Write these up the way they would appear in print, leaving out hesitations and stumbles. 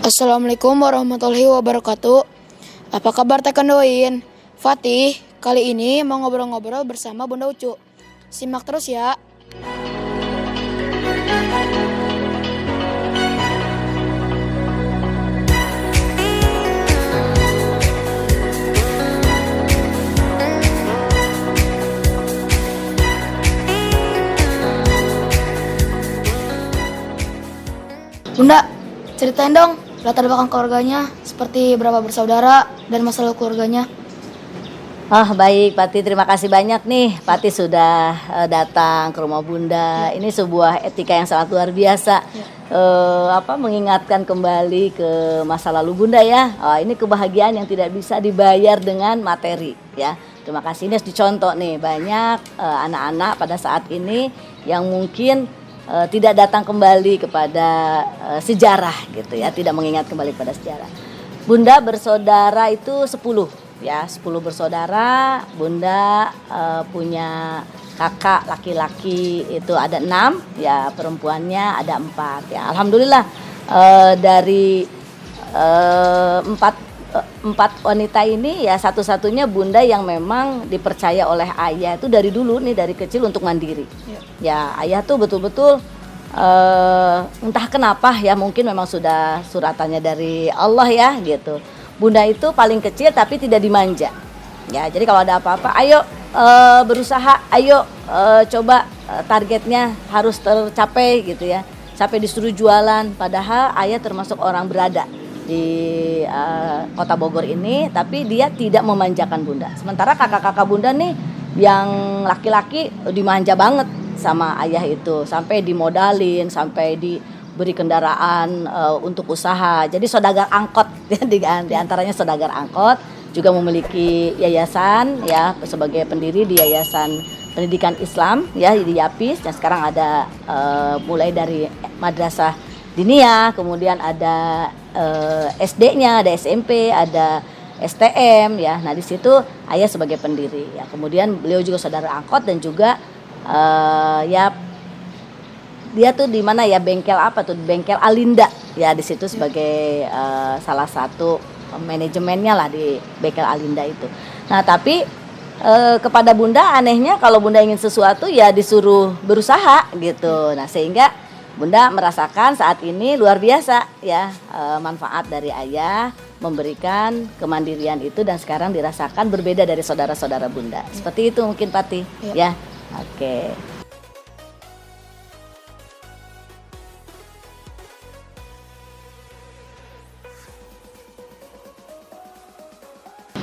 Assalamualaikum warahmatullahi wabarakatuh. Apa kabar Tekendoin? Fatih, kali ini mau ngobrol-ngobrol bersama Bunda Ucu. Simak terus ya. Bunda, ceritain dong latar belakang keluarganya, seperti berapa bersaudara dan masalah keluarganya. Oh baik Pati, terima kasih banyak nih Pati sudah datang ke rumah Bunda. Ini sebuah etika yang sangat luar biasa. Mengingatkan kembali ke masa lalu Bunda ya. Ini kebahagiaan yang tidak bisa dibayar dengan materi ya. Terima kasih, ini harus dicontoh nih. Banyak anak-anak pada saat ini yang mungkin tidak datang kembali kepada sejarah gitu ya, tidak mengingat kembali pada sejarah. Bunda bersaudara itu 10 ya, 10 bersaudara. Bunda punya kakak laki-laki itu ada 6 ya, perempuannya ada 4 ya. Alhamdulillah dari 4 wanita ini ya satu-satunya Bunda yang memang dipercaya oleh ayah itu dari dulu nih, dari kecil untuk mandiri. Ya ayah tuh betul-betul entah kenapa ya, mungkin memang sudah suratannya dari Allah ya gitu. Bunda itu paling kecil tapi tidak dimanja. Ya jadi kalau ada apa-apa, ayo berusaha, ayo coba targetnya harus tercapai gitu ya. Sampai disuruh jualan, padahal ayah termasuk orang berada di kota Bogor ini, tapi dia tidak memanjakan Bunda. Sementara kakak-kakak Bunda nih yang laki-laki dimanja banget sama ayah itu, sampai dimodalin, sampai diberi kendaraan untuk usaha. Jadi saudagar angkot di antaranya saudagar angkot, juga memiliki yayasan ya sebagai pendiri di Yayasan Pendidikan Islam ya di Yapis, yang sekarang ada mulai dari madrasah diniyah, kemudian ada SD-nya, ada SMP, ada STM ya. Nah di situ ayah sebagai pendiri ya. Kemudian beliau juga saudara angkot dan juga ya dia tuh di mana ya, bengkel apa tuh, bengkel Alinda ya, di situ sebagai salah satu manajemennya lah di bengkel Alinda itu. Nah tapi kepada Bunda anehnya kalau Bunda ingin sesuatu ya disuruh berusaha gitu. Nah sehingga Bunda merasakan saat ini luar biasa ya, manfaat dari ayah memberikan kemandirian itu, dan sekarang dirasakan berbeda dari saudara-saudara Bunda. Seperti itu mungkin Pati ya. Oke.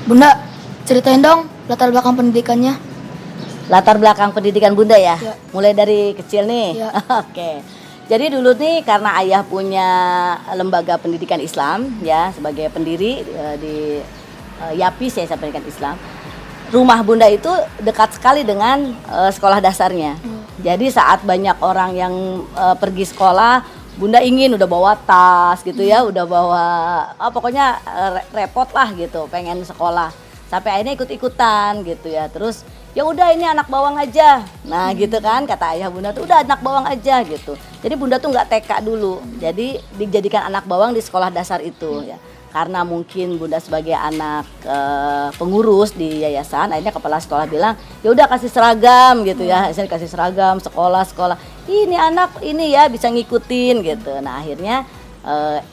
Bunda, ceritain dong latar belakang pendidikannya. Latar belakang pendidikan Bunda ya, Ya. mulai dari kecil nih. Ya. Oke. Jadi dulu nih karena ayah punya lembaga pendidikan Islam ya, sebagai pendiri di Yapis ya, pendidikan Islam. Rumah Bunda itu dekat sekali dengan sekolah dasarnya. Jadi saat banyak orang yang pergi sekolah, Bunda ingin udah bawa tas gitu ya, udah bawa pokoknya repot lah gitu, pengen sekolah. Sampai akhirnya ikut-ikutan gitu ya. Terus ya udah ini anak bawang aja. Nah gitu kan kata ayah Bunda tuh, udah anak bawang aja gitu. Jadi Bunda tuh nggak TK dulu. Jadi dijadikan anak bawang di sekolah dasar itu ya. Karena mungkin Bunda sebagai anak pengurus di yayasan, akhirnya kepala sekolah bilang, ya udah kasih seragam gitu ya. Saya kasih seragam sekolah. Ini anak ini ya bisa ngikutin gitu. Nah akhirnya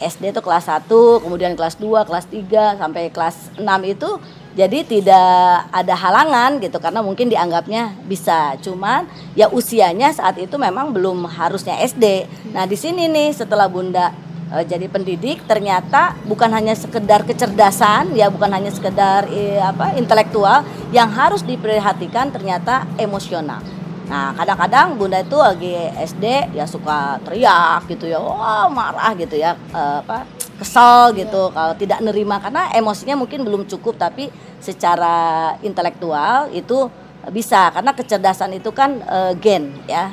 SD itu kelas 1, kemudian kelas 2, kelas 3 sampai kelas 6 itu jadi tidak ada halangan gitu, karena mungkin dianggapnya bisa. Cuman ya usianya saat itu memang belum harusnya SD. Nah di sini nih setelah Bunda jadi pendidik, ternyata bukan hanya sekedar kecerdasan ya, bukan hanya sekedar intelektual yang harus diperhatikan, ternyata emosional. Nah kadang-kadang Bunda itu lagi SD ya suka teriak gitu ya, marah gitu ya, kesal gitu kalau tidak nerima, karena emosinya mungkin belum cukup, tapi secara intelektual itu bisa, karena kecerdasan itu kan gen ya,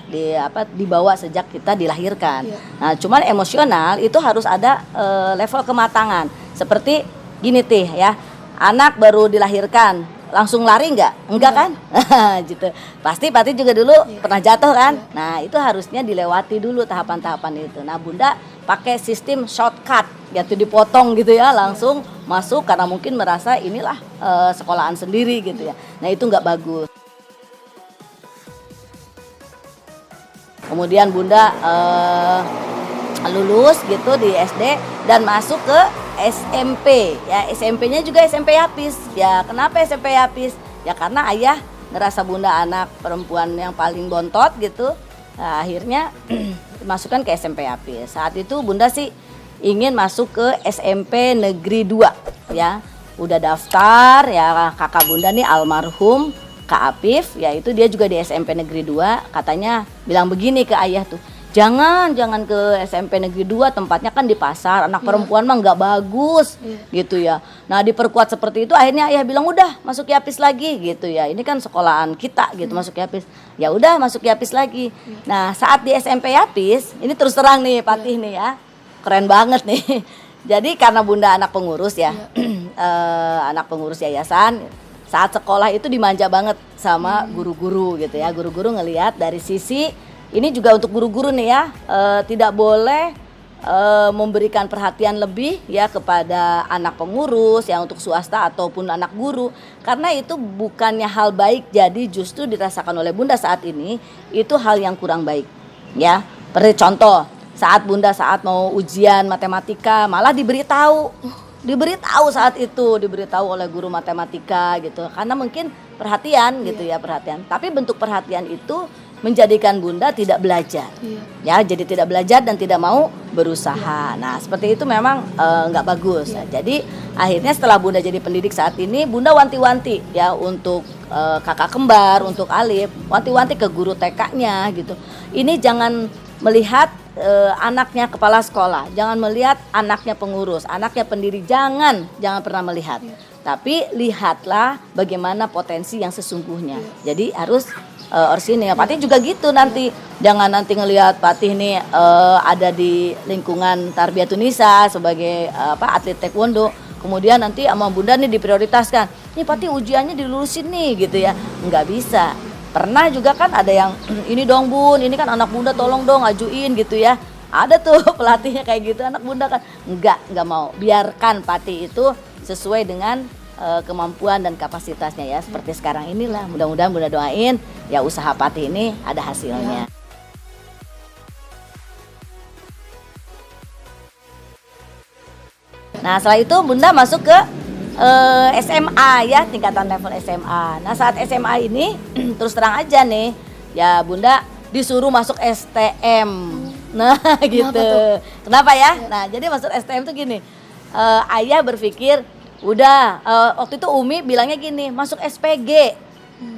dibawa sejak kita dilahirkan. Nah cuman emosional itu harus ada level kematangan. Seperti gini ya, anak baru dilahirkan langsung lari nggak? Enggak kan? Gitu. Pasti Patih juga dulu pernah jatuh kan? Nah itu harusnya dilewati dulu tahapan-tahapan itu. Nah Bunda pakai sistem shortcut, gitu dipotong gitu ya, langsung masuk karena mungkin merasa inilah sekolahan sendiri gitu ya. Nah itu nggak bagus. Kemudian Bunda lulus gitu di SD dan masuk ke SMP ya, SMP-nya juga SMP Yapis ya. Kenapa SMP Yapis? Ya karena ayah ngerasa Bunda anak perempuan yang paling bontot gitu. Nah, akhirnya dimasukkan ke SMP Yapis. Saat itu Bunda sih ingin masuk ke SMP Negeri 2 ya. Udah daftar ya, kakak Bunda nih almarhum Kak Apif, ya itu dia juga di SMP Negeri 2, katanya bilang begini ke ayah tuh, jangan ke SMP Negeri 2, tempatnya kan di pasar, anak perempuan mah nggak bagus, gitu ya. Nah diperkuat seperti itu, akhirnya ayah bilang udah masuk Yapis lagi, gitu ya. Ini kan sekolahan kita, gitu masuk Yapis. Ya udah masuk Yapis lagi. Nah saat di SMP Yapis, ini terus terang nih Patih nih ya, keren banget nih. Jadi karena Bunda anak pengurus ya, anak pengurus yayasan. Saat sekolah itu dimanja banget sama guru-guru gitu ya. Guru-guru ngelihat dari sisi ini juga untuk guru-guru nih ya, tidak boleh memberikan perhatian lebih ya kepada anak pengurus ya, untuk swasta ataupun anak guru, karena itu bukannya hal baik. Jadi justru dirasakan oleh Bunda saat ini itu hal yang kurang baik ya. Seperti contoh saat Bunda saat mau ujian matematika malah diberitahu saat itu, diberitahu oleh guru matematika gitu, karena mungkin perhatian gitu ya, perhatian. Tapi bentuk perhatian itu menjadikan Bunda tidak belajar, ya, jadi tidak belajar dan tidak mau berusaha. Nah seperti itu memang nggak bagus. Nah, jadi akhirnya setelah Bunda jadi pendidik saat ini, Bunda wanti-wanti ya untuk kakak kembar, untuk Alif, wanti-wanti ke guru TK-nya gitu. Ini jangan melihat anaknya kepala sekolah, jangan melihat anaknya pengurus, anaknya pendiri, jangan pernah melihat. Tapi lihatlah bagaimana potensi yang sesungguhnya. Jadi harus Orsini, Patih juga gitu nanti. Jangan nanti ngelihat Patih nih ada di lingkungan Tarbiyatun Nisa sebagai atlet taekwondo. Kemudian nanti sama Bunda nih diprioritaskan. Nih Patih ujiannya dilulusin nih gitu ya. Nggak bisa. Pernah juga kan ada yang ini dong Bun, ini kan anak Bunda tolong dong ajuin gitu ya. Ada tuh pelatihnya kayak gitu, anak Bunda kan nggak mau. Biarkan Patih itu sesuai dengan kemampuan dan kapasitasnya ya. Seperti sekarang inilah, mudah-mudahan Bunda doain ya usaha Patih ini ada hasilnya. Nah setelah itu Bunda masuk ke SMA ya, tingkatan level SMA. Nah saat SMA ini terus terang aja nih ya, Bunda disuruh masuk STM. Nah gitu. Kenapa ya? Nah jadi masuk STM tuh gini, ayah berpikir udah waktu itu Umi bilangnya gini, masuk SPG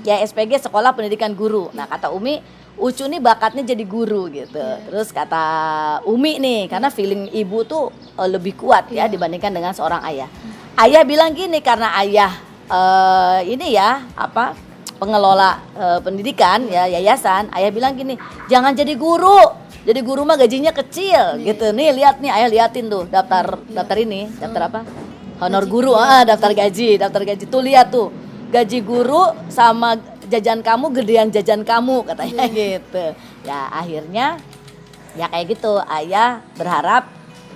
ya, SPG Sekolah Pendidikan Guru. Nah kata Umi, Ucu nih bakatnya jadi guru gitu. Terus kata Umi nih, karena feeling ibu tuh lebih kuat ya dibandingkan dengan seorang ayah. Ayah bilang gini, karena ayah ini ya pengelola pendidikan ya, yayasan. Ayah bilang gini, jangan jadi guru. Jadi guru mah gajinya kecil gitu. Nih lihat nih, ayah liatin tuh daftar ini, daftar apa? Honor guru, daftar gaji tuh, lihat tuh. Gaji guru sama jajan kamu gedean jajan kamu katanya gitu. Ya akhirnya ya kayak gitu. Ayah berharap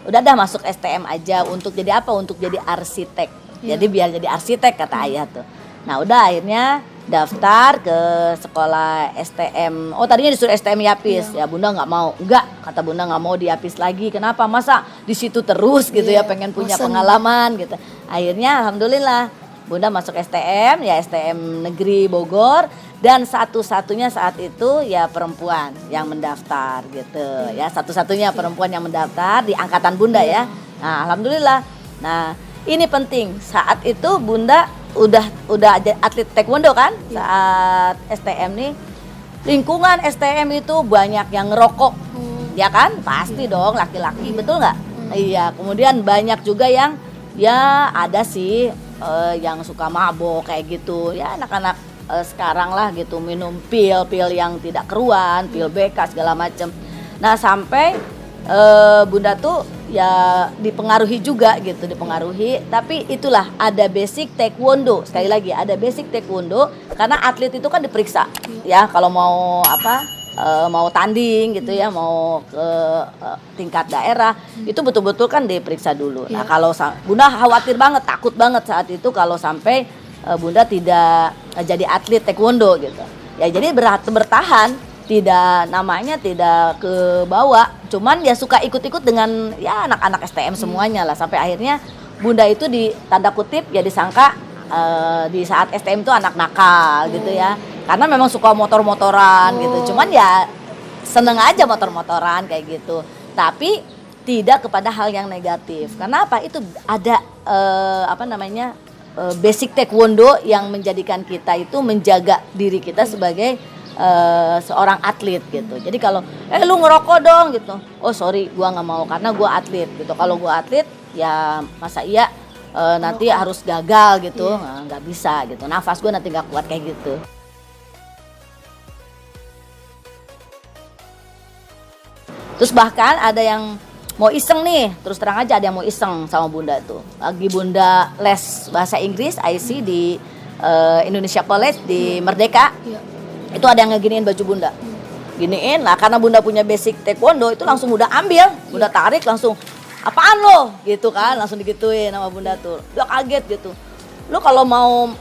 udah dah masuk STM aja, untuk jadi apa? Untuk jadi arsitek. Jadi biar jadi arsitek kata ayah tuh. Nah udah akhirnya daftar ke sekolah STM. Oh tadinya disuruh STM Yapis. Ya Bunda nggak mau. Enggak, kata Bunda nggak mau di Yapis lagi. Kenapa? Masa di situ terus gitu ya, pengen punya pengalaman gitu. Akhirnya alhamdulillah Bunda masuk STM ya, STM Negeri Bogor, dan satu-satunya saat itu ya perempuan yang mendaftar gitu ya, satu-satunya perempuan yang mendaftar di angkatan Bunda ya. Nah alhamdulillah. Nah ini penting, saat itu Bunda udah atlet taekwondo kan, saat STM nih, lingkungan STM itu banyak yang ngerokok ya kan, pasti dong laki-laki, betul nggak? Iya, kemudian banyak juga yang ya ada sih yang suka mabok kayak gitu ya, anak-anak sekarang lah gitu, minum pil yang tidak keruan, pil BK segala macem. Nah sampai Bunda tuh ya dipengaruhi juga gitu, dipengaruhi. Tapi itulah ada basic taekwondo. Sekali lagi ada basic taekwondo karena atlet itu kan diperiksa ya kalau mau apa mau tanding gitu ya, mau ke tingkat daerah itu betul-betul kan diperiksa dulu. Nah, kalau Bunda khawatir banget, takut banget saat itu kalau sampai Bunda tidak jadi atlet taekwondo gitu. Ya jadi bertahan, tidak namanya tidak ke bawah, cuman ya suka ikut-ikut dengan ya anak-anak STM semuanya lah, sampai akhirnya Bunda itu di tanda kutip ya disangka di saat STM itu anak nakal gitu ya, karena memang suka motor-motoran gitu, cuman ya seneng aja motor-motoran kayak gitu, tapi tidak kepada hal yang negatif. Karena apa? Itu ada basic taekwondo yang menjadikan kita itu menjaga diri kita sebagai seorang atlet gitu. Jadi kalau lu ngerokok dong gitu, oh sorry gua nggak mau karena gua atlet gitu. Kalau gua atlet ya masa iya nanti harus gagal gitu, nggak bisa gitu. Nafas gua nanti nggak kuat kayak gitu. Terus bahkan ada yang mau iseng nih, terus terang aja ada yang mau iseng sama Bunda tuh. Lagi Bunda les bahasa Inggris IC di Indonesia College di Merdeka. Itu ada yang ngeginiin baju Bunda. Giniin, nah karena Bunda punya basic taekwondo itu langsung Bunda ambil, Bunda tarik langsung, apaan lo? Gitu kan, langsung digituin sama Bunda tuh. Dia kaget gitu. Lu kalau mau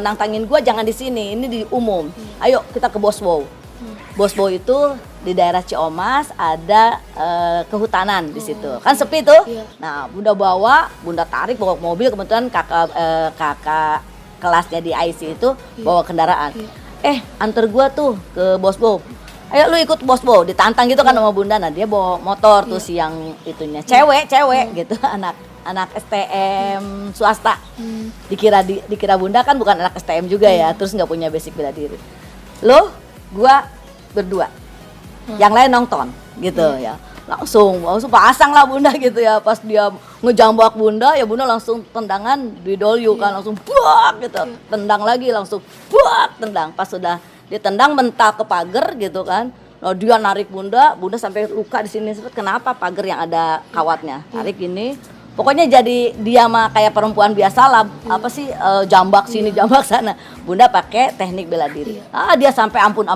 nantangin gua jangan di sini, ini di umum. Ayo kita ke Boswow. Boswow itu di daerah Ciomas ada kehutanan di situ. Kan sepi tuh. Nah, Bunda Bunda tarik bawa mobil, kebetulan kakak kelasnya di IC itu bawa kendaraan. Antar gua tuh ke Boswow. Ayo lu ikut Boswow, ditantang gitu kan sama Bunda. Nah, dia bawa motor tuh siang itunya. Cewek gitu, anak STM swasta. Dikira Bunda kan bukan anak STM juga ya, terus nggak punya basic bela diri. Gua berdua, yang lain nonton gitu ya, langsung pasang lah Bunda gitu ya, pas dia ngejambak Bunda ya Bunda langsung tendangan di dolyu kan, langsung buak gitu, tendang lagi langsung buak, tendang, pas sudah ditendang mental ke pagar gitu kan, nah dia narik Bunda sampai luka di sini. Kenapa? Pagar yang ada kawatnya, tarik ini. Pokoknya jadi dia mah kayak perempuan biasa lah, jambak sini jambak sana. Bunda pakai teknik bela diri. Dia sampai ampun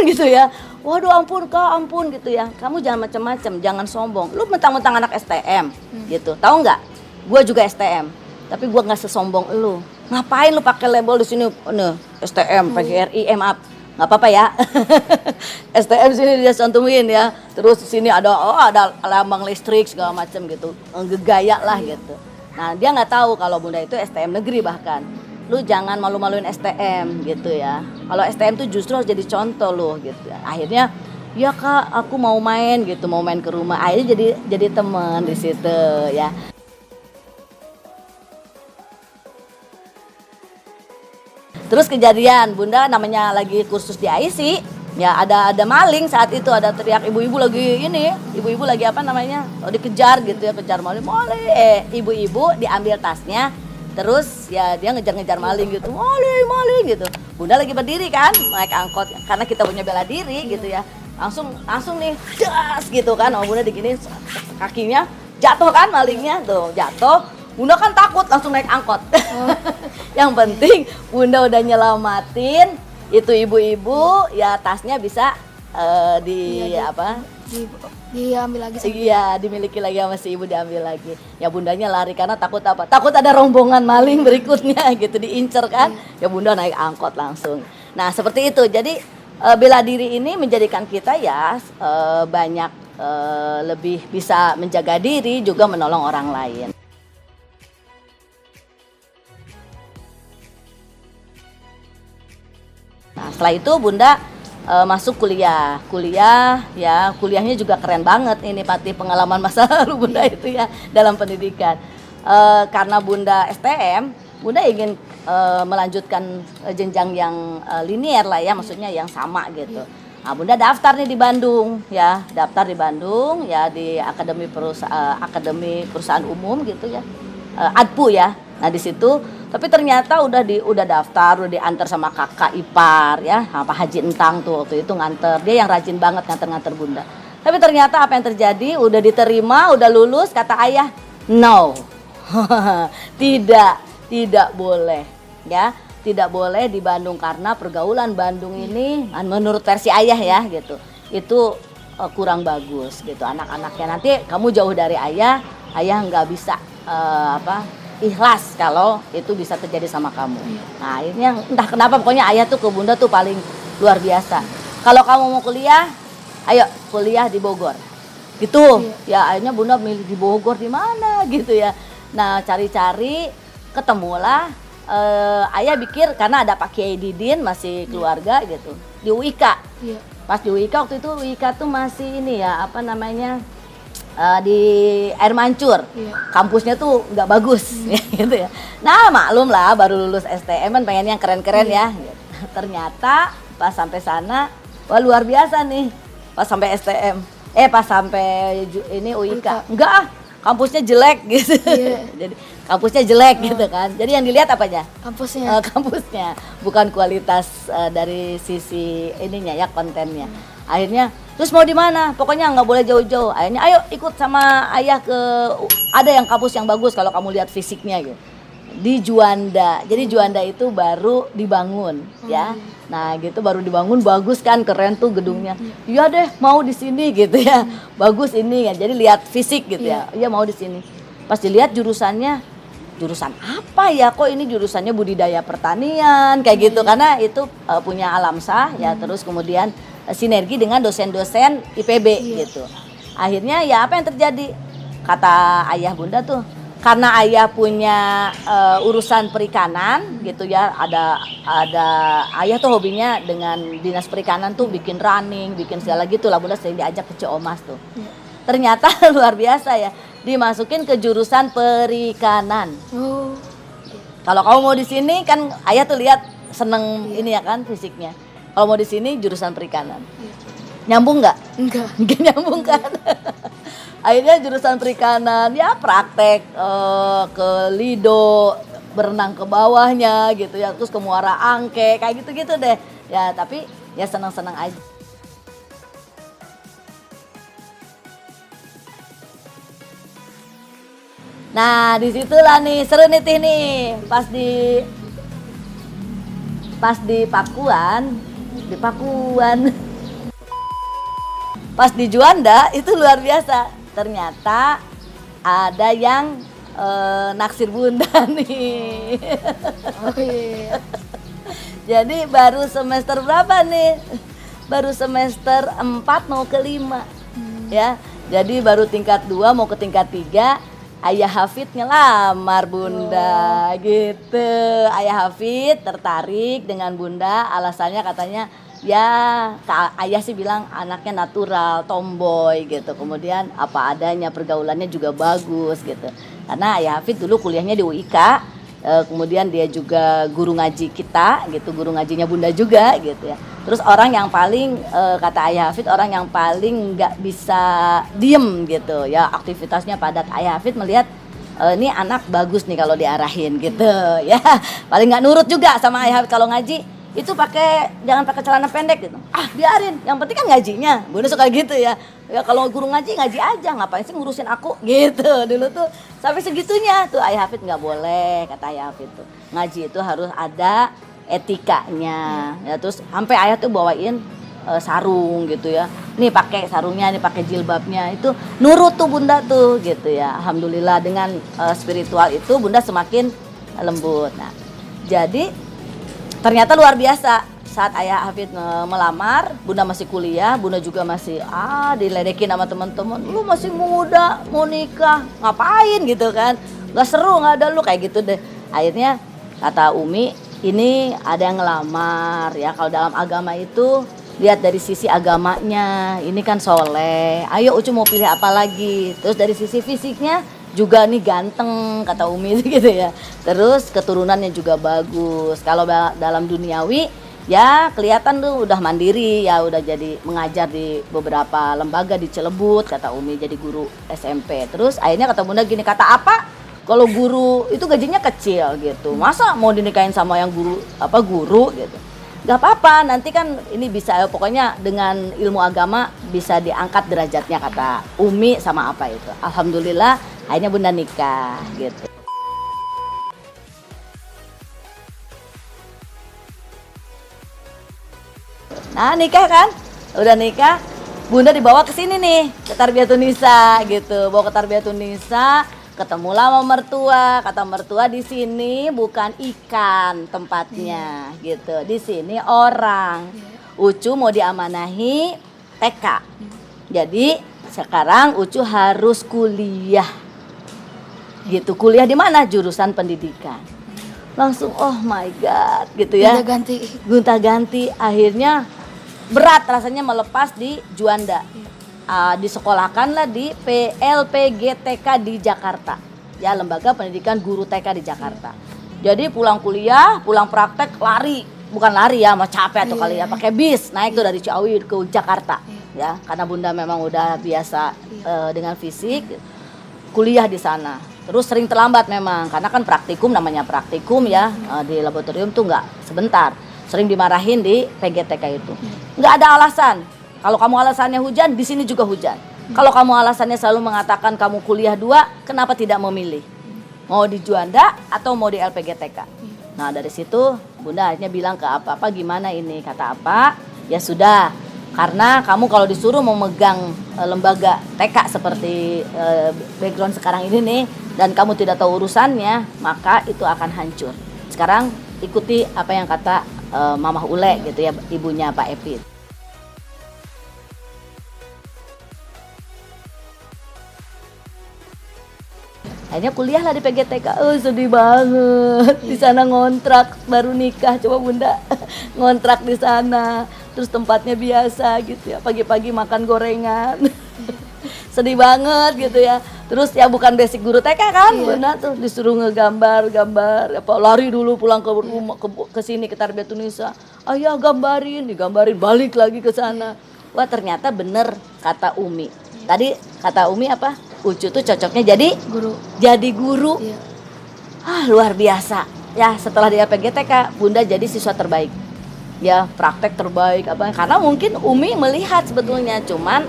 gitu ya. Waduh ampun Kak, ampun gitu ya. Kamu jangan macam-macam, jangan sombong. Lu mentang-mentang anak STM gitu. Tahu nggak? Gua juga STM, tapi gua nggak sesombong lu. Ngapain lu pakai label di sini? STM, PGRI, maaf. Nggak apa-apa ya. STM sini dia cantumin ya. Terus di sini ada lambang listrik segala macam gitu. Ngegaya lah gitu. Nah, dia nggak tahu kalau Bunda itu STM negeri bahkan. Lu jangan malu-maluin STM gitu ya. Kalau STM tuh justru harus jadi contoh lu gitu. Akhirnya, ya Kak, aku mau main gitu, mau main ke rumah. Akhirnya jadi teman di situ ya. Terus kejadian Bunda namanya lagi kursus di IC, ya ada maling saat itu, ada teriak ibu-ibu lagi ibu-ibu lagi dikejar gitu ya, kejar maling, ibu-ibu diambil tasnya, terus ya dia ngejar-ngejar maling gitu, maling gitu. Bunda lagi berdiri kan, naik angkot, karena kita punya bela diri gitu ya, langsung nih, das gitu kan, Bunda diginiin kakinya, jatuh kan malingnya tuh, jatuh. Bunda kan takut, langsung naik angkot. Yang penting Bunda udah nyelamatin itu ibu-ibu, ya tasnya bisa diambil lagi. Iya, dimiliki lagi sama si ibu, diambil lagi. Ya Bundanya lari karena takut apa? Takut ada rombongan maling berikutnya gitu, diincer kan. Ya Bunda naik angkot langsung. Nah, seperti itu. Jadi bela diri ini menjadikan kita ya banyak lebih bisa menjaga diri, juga menolong orang lain. Nah, setelah itu Bunda masuk kuliahnya juga keren banget ini, Pati, pengalaman masa lalu Bunda itu ya dalam pendidikan. Karena Bunda STM, Bunda ingin melanjutkan jenjang yang linier lah ya, maksudnya yang sama gitu. Nah, Bunda daftar nih di Bandung ya, di Akademi Perusahaan Umum gitu ya, ADPU ya. Nah di situ, tapi ternyata udah daftar, udah diantar sama kakak ipar ya, Pak Haji Entang tuh waktu itu nganter. Dia yang rajin banget nganter Bunda. Tapi ternyata apa yang terjadi? Udah diterima, udah lulus, kata ayah, no. Tidak boleh, ya. Tidak boleh di Bandung karena pergaulan Bandung ini menurut versi ayah ya gitu. Itu kurang bagus gitu. Anak-anaknya nanti kamu jauh dari ayah nggak bisa ikhlas kalau itu bisa terjadi sama kamu. Nah, ini yang entah kenapa pokoknya ayah tuh ke bunda tuh paling luar biasa. Kalau kamu mau kuliah, ayo kuliah di Bogor. Gitu. Ya akhirnya bunda milih di Bogor di mana gitu ya. Nah, cari-cari ketemulah ayah pikir karena ada Pak Kiai Didin masih keluarga gitu di UIK. Pas di UIK waktu itu UIK tuh masih ini ya apa namanya di Air Mancur. Kampusnya tuh nggak bagus gitu ya. Nah, maklum lah baru lulus STM kan pengen yang keren-keren ya. Ternyata pas sampai sana wah luar biasa nih. Pas sampai STM. Pas sampai ini UIK. Enggak ah, kampusnya jelek gitu. Jadi kampusnya jelek gitu kan. Jadi yang dilihat apanya? Kampusnya. Kampusnya, bukan kualitas dari sisi ininya ya kontennya. Akhirnya terus mau di mana? Pokoknya nggak boleh jauh-jauh. Akhirnya ayo ikut sama ayah ke ada yang kampus yang bagus kalau kamu lihat fisiknya gitu. Di Juanda. Jadi Juanda itu baru dibangun ya. Nah, gitu baru dibangun bagus kan, keren tuh gedungnya. Iya deh, mau di sini gitu ya. Bagus ini ya. Jadi lihat fisik gitu ya. Iya mau di sini. Pas dilihat jurusannya, jurusan apa ya? Kok ini jurusannya budidaya pertanian kayak gitu karena itu punya Alamsah ya. Terus kemudian sinergi dengan dosen-dosen IPB gitu. Akhirnya ya apa yang terjadi? Kata ayah bunda tuh, karena ayah punya urusan perikanan gitu ya, ada ayah tuh hobinya dengan dinas perikanan tuh bikin running, bikin segala gitu lah, bunda sering diajak ke Ciomas tuh. Ternyata luar biasa ya, dimasukin ke jurusan perikanan. Kalau kamu mau di sini kan ayah tuh lihat seneng ini ya kan fisiknya. Kalau mau di sini jurusan perikanan. Nyambung nggak? Enggak nyambung kan? Akhirnya jurusan perikanan ya praktek ke Lido, berenang ke bawahnya gitu ya, terus ke Muara Angke kayak gitu-gitu deh. Ya tapi ya senang-senang aja. Nah disitulah nih seru nih Tih nih pas di Pakuan. Pas di Juanda itu luar biasa. Ternyata ada yang naksir bunda nih. Jadi baru semester berapa nih? Baru semester 4 mau ke 5. Ya. Jadi baru tingkat 2 mau ke tingkat 3. Ayah Hafid ngelamar bunda gitu. Ayah Hafid tertarik dengan bunda, alasannya katanya ya ayah sih bilang anaknya natural, tomboy gitu. Kemudian apa adanya, pergaulannya juga bagus gitu. Karena ayah Hafid dulu kuliahnya di UIK, kemudian dia juga guru ngaji kita gitu, guru ngajinya bunda juga gitu ya. Terus orang yang paling kata ayah Hafid orang yang paling nggak bisa diem gitu ya, aktivitasnya padat. Ayah Hafid melihat ini anak bagus nih kalau diarahin gitu ya. Paling nggak nurut juga sama ayah Hafid kalau ngaji. Itu jangan pakai celana pendek gitu. Ah, biarin. Yang penting kan ngajinya. Bunda suka gitu ya. Ya kalau guru ngaji aja, ngapain sih ngurusin aku gitu. Dulu tuh sampai segitunya tuh ayah Hafid nggak boleh, kata ayah Hafid tuh. Ngaji itu harus ada etikanya. Ya terus sampai ayah tuh bawain sarung gitu ya. Nih pakai sarungnya, nih pakai jilbabnya. Itu nurut tuh bunda tuh gitu ya. Alhamdulillah dengan spiritual itu bunda semakin lembut. Nah, jadi ternyata luar biasa saat ayah Hafid melamar, bunda masih kuliah, bunda juga masih diledekin sama teman-teman. Lu masih muda, mau nikah, ngapain gitu kan? Gak seru, gak ada lu kayak gitu deh. Akhirnya kata Umi, ini ada yang ngelamar ya. Kalau dalam agama itu lihat dari sisi agamanya, ini kan soleh. Ayo Ucu mau pilih apa lagi? Terus dari sisi fisiknya juga nih ganteng kata Umi gitu ya. Terus keturunannya juga bagus. Kalau dalam duniawi ya kelihatan tuh udah mandiri ya, udah jadi mengajar di beberapa lembaga di Cilebut kata Umi, jadi guru SMP. Terus akhirnya kata bunda gini, kata apa? Kalau guru itu gajinya kecil gitu. Masa mau dinikahin sama yang guru gitu. Gak apa-apa, nanti kan ini bisa pokoknya dengan ilmu agama bisa diangkat derajatnya kata Umi sama apa itu. Alhamdulillah akhirnya Bunda nikah gitu. Nah nikah kan, udah nikah, Bunda dibawa ke sini nih, ke Tarbiyatun Nisa gitu. Bawa ke Tarbiyatun Nisa, ketemulah sama mertua. Kata mertua di sini bukan ikan tempatnya gitu. Di sini orang. Ucu mau diamanahi TK. Jadi sekarang Ucu harus kuliah. Gitu. Kuliah di mana? Jurusan pendidikan. Langsung oh my god gitu ya. Gonta-ganti akhirnya berat rasanya melepas di Juanda. Disekolahkanlah di PLPGTK di Jakarta. Ya, Lembaga Pendidikan Guru TK di Jakarta. Jadi pulang kuliah, pulang praktek lari. Bukan lari ya, mau capek atau kali ya, pakai bis. Naik tuh dari Ciawi ke Jakarta. Ya, karena Bunda memang udah biasa dengan fisik. Kuliah di sana. Terus sering terlambat memang, karena kan praktikum namanya praktikum ya. Di laboratorium tuh nggak sebentar. Sering dimarahin di PGTK itu. Nggak ada alasan. Kalau kamu alasannya hujan, di sini juga hujan. Kalau kamu alasannya selalu mengatakan kamu kuliah 2, kenapa tidak memilih? Mau di Juanda atau mau di LPGTK? Nah dari situ Bunda akhirnya bilang ke apa gimana ini? Kata apa? Ya sudah, karena kamu kalau disuruh memegang lembaga TK seperti background sekarang ini nih, dan kamu tidak tahu urusannya, maka itu akan hancur. Sekarang ikuti apa yang kata Mamah Ule gitu ya, ibunya Pak Epi. Akhirnya kuliah lah di PGTK. Sedih banget. Di sana ngontrak, baru nikah. Coba Bunda ngontrak di sana. Terus tempatnya biasa gitu ya. Pagi-pagi makan gorengan. Sedih banget gitu ya. Terus ya bukan basic guru TK kan, Bunda tuh disuruh ngegambar, lari dulu pulang ke rumah ke sini ke Tarbiyatun Nisa. Ayah gambarin, digambarin, balik lagi ke sana. Wah ternyata bener kata Umi. Tadi kata Umi apa? Ucu tuh cocoknya jadi guru. Luar biasa. Ya setelah di PGTK, Bunda jadi siswa terbaik. Ya praktek terbaik apa? Karena mungkin Umi melihat sebetulnya cuman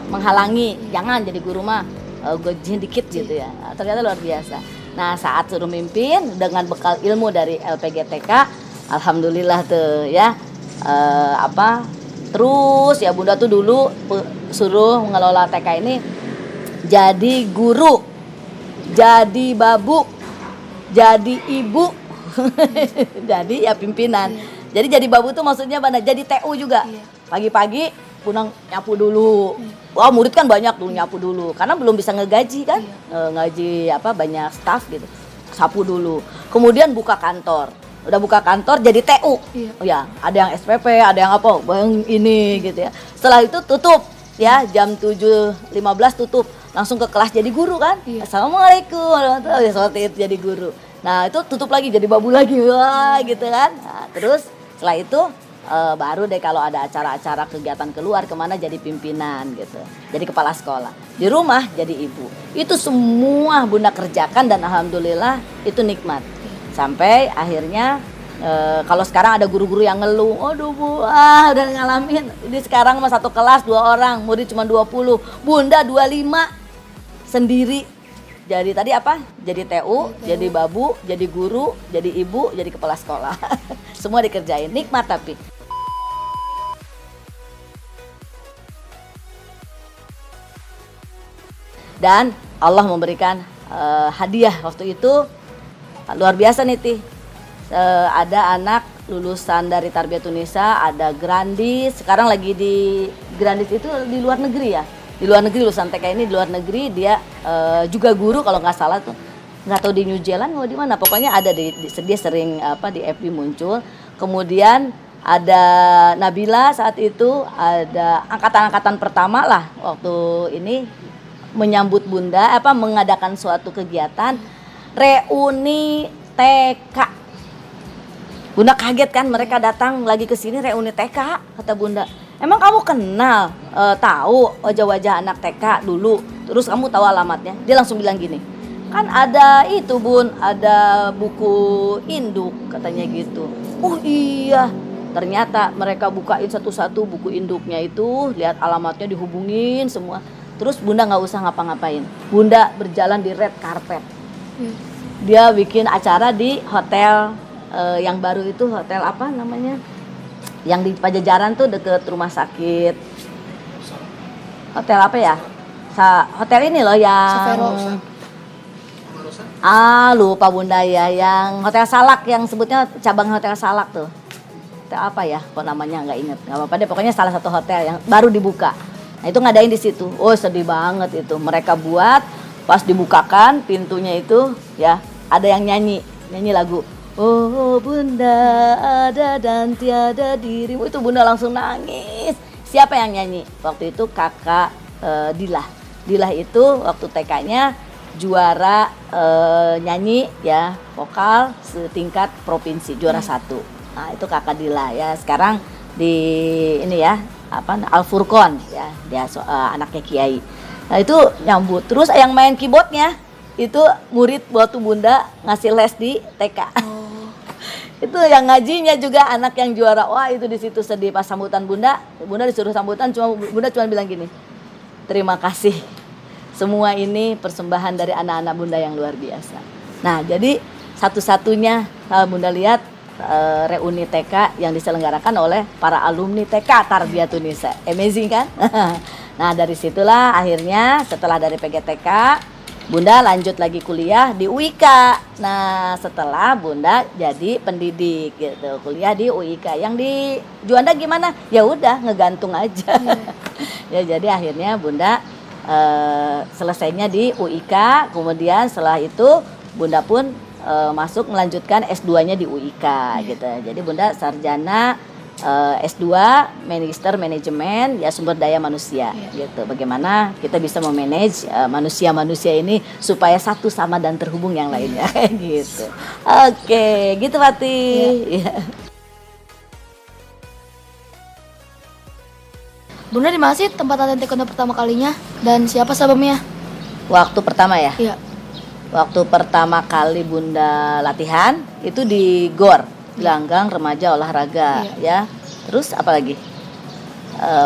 menghalangi, jangan jadi guru mah gajinya dikit gitu ya. Ternyata luar biasa. Nah saat suruh mimpin dengan bekal ilmu dari LPGTK, alhamdulillah tuh ya terus ya Bunda tuh dulu suruh mengelola TK ini jadi guru, jadi babu, jadi ibu, jadi ya pimpinan. Jadi babu tuh maksudnya mana? Jadi TU juga. Pagi-pagi pulang nyapu dulu. Wah murid kan banyak dulu nyapu dulu, karena belum bisa ngegaji kan, ngaji banyak staff gitu. Sapu dulu. Kemudian buka kantor. Udah buka kantor jadi TU. Oh ya, ada yang SPP, ada yang yang ini gitu ya. Setelah itu tutup ya, jam 7.15 tutup. Langsung ke kelas jadi guru kan. Assalamualaikum. Ya seperti itu jadi guru. Nah, itu tutup lagi jadi babu lagi. Wah, gitu kan. Nah, terus setelah itu baru deh kalau ada acara-acara kegiatan keluar kemana jadi pimpinan gitu. Jadi kepala sekolah. Di rumah jadi ibu. Itu semua Bunda kerjakan dan alhamdulillah itu nikmat. Sampai akhirnya kalau sekarang ada guru-guru yang ngeluh, aduh Bu, udah ngalamin. Ini sekarang mah satu kelas 2 orang, murid cuma 20, Bunda 25 sendiri. Jadi tadi jadi TU, jadi babu, jadi guru, jadi ibu, jadi kepala sekolah. Semua dikerjain, nikmat tapi. Dan Allah memberikan hadiah waktu itu. Luar biasa nih Ti, ada anak lulusan dari Tarbiyatun Nisa, ada Grandis, sekarang lagi di Grandis itu di luar negeri ya, di luar negeri lulusan TK ini di luar negeri, dia juga guru kalau nggak salah tuh, nggak tahu di New Zealand mau di mana, pokoknya ada dia sering di FB muncul. Kemudian ada Nabila saat itu, ada angkatan-angkatan pertama lah waktu ini menyambut Bunda, mengadakan suatu kegiatan reuni TK. Bunda kaget kan, mereka datang lagi ke sini reuni TK, kata Bunda. Emang kamu kenal, tahu wajah-wajah anak TK dulu, terus kamu tahu alamatnya? Dia langsung bilang gini, kan ada itu Bun, ada buku induk katanya gitu. Oh iya, ternyata mereka bukain satu-satu buku induknya itu, lihat alamatnya, dihubungin semua. Terus Bunda nggak usah ngapa-ngapain, Bunda berjalan di red carpet. Dia bikin acara di hotel yang baru itu, hotel apa namanya? Yang di Pajajaran tuh deket rumah sakit. Hotel apa ya? Hotel ini loh yang Savero. Lupa Bunda ya, yang Hotel Salak, yang sebutnya cabang Hotel Salak tuh. Hotel apa ya? Kok namanya nggak inget. Nggak apa-apa deh, pokoknya salah satu hotel yang baru dibuka. Nah, itu ngadain di situ. Oh, sedih banget itu. Mereka buat pas dibukakan pintunya itu ya, ada yang nyanyi lagu. Oh Bunda ada dan tiada dirimu. Itu Bunda langsung nangis. Siapa yang nyanyi? Waktu itu kakak Dilah. Dilah itu waktu TK-nya juara nyanyi ya, vokal setingkat provinsi, juara 1. Nah, itu kakak Dila ya. Sekarang di ini ya, Al Furqon ya, dia anaknya Kiai. Nah, itu nyambut. Terus yang main keyboardnya itu murid waktu Bunda ngasih les di TK. Itu yang ngajinya juga anak yang juara. Wah, itu di situ sedih pas sambutan Bunda disuruh sambutan, Bunda cuma bilang gini, terima kasih. Semua ini persembahan dari anak-anak Bunda yang luar biasa. Nah, jadi satu-satunya Bunda lihat reuni TK yang diselenggarakan oleh para alumni TK Tarbiyatun Nisa. Amazing kan? Nah, dari situlah akhirnya setelah dari PGTK, Bunda lanjut lagi kuliah di UIK. Nah, setelah Bunda jadi pendidik gitu, kuliah di UIK. Yang di Juanda gimana? Ya udah, ngegantung aja. Ya, jadi akhirnya Bunda selesainya di UIK, kemudian setelah itu Bunda pun masuk melanjutkan S2-nya di UIK gitu. Jadi Bunda sarjana S2 Magister Manajemen ya sumber daya manusia gitu. Bagaimana kita bisa memanage manusia-manusia ini supaya satu sama dan terhubung yang lainnya kayak gitu. Oke, gitu Fatih. Bunda di mana sih tempat latihan taekwondo pertama kalinya dan siapa sababnya? Waktu pertama ya? Iya. Waktu pertama kali Bunda latihan itu di GOR, Gelanggang Remaja Olahraga ya. Terus apa lagi?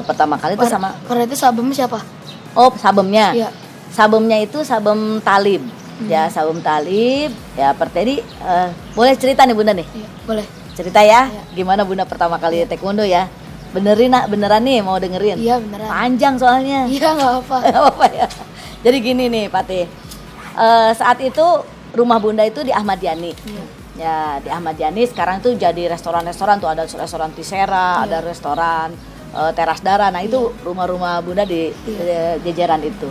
Pertama kali itu sama. Karena itu sababnya siapa? Oh, sabemnya. Iya. Sabemnya itu sabem Talib. Ya, sabem Talib. Ya, Pertedi boleh cerita nih Bunda nih? Iya, boleh. Cerita ya. Gimana Bunda pertama kali taekwondo ya? Beneran nih mau dengerin? Iya, beneran. Panjang soalnya. Iya, nggak apa. Nggak apa ya. Jadi gini nih Patih. Saat itu rumah Bunda itu di Ahmad Yani. Ya, di Ahmad Yani sekarang tuh jadi restoran-restoran tuh, ada restoran Tisera, ada restoran Teras Dara. Nah, itu rumah-rumah Bunda di jajaran itu.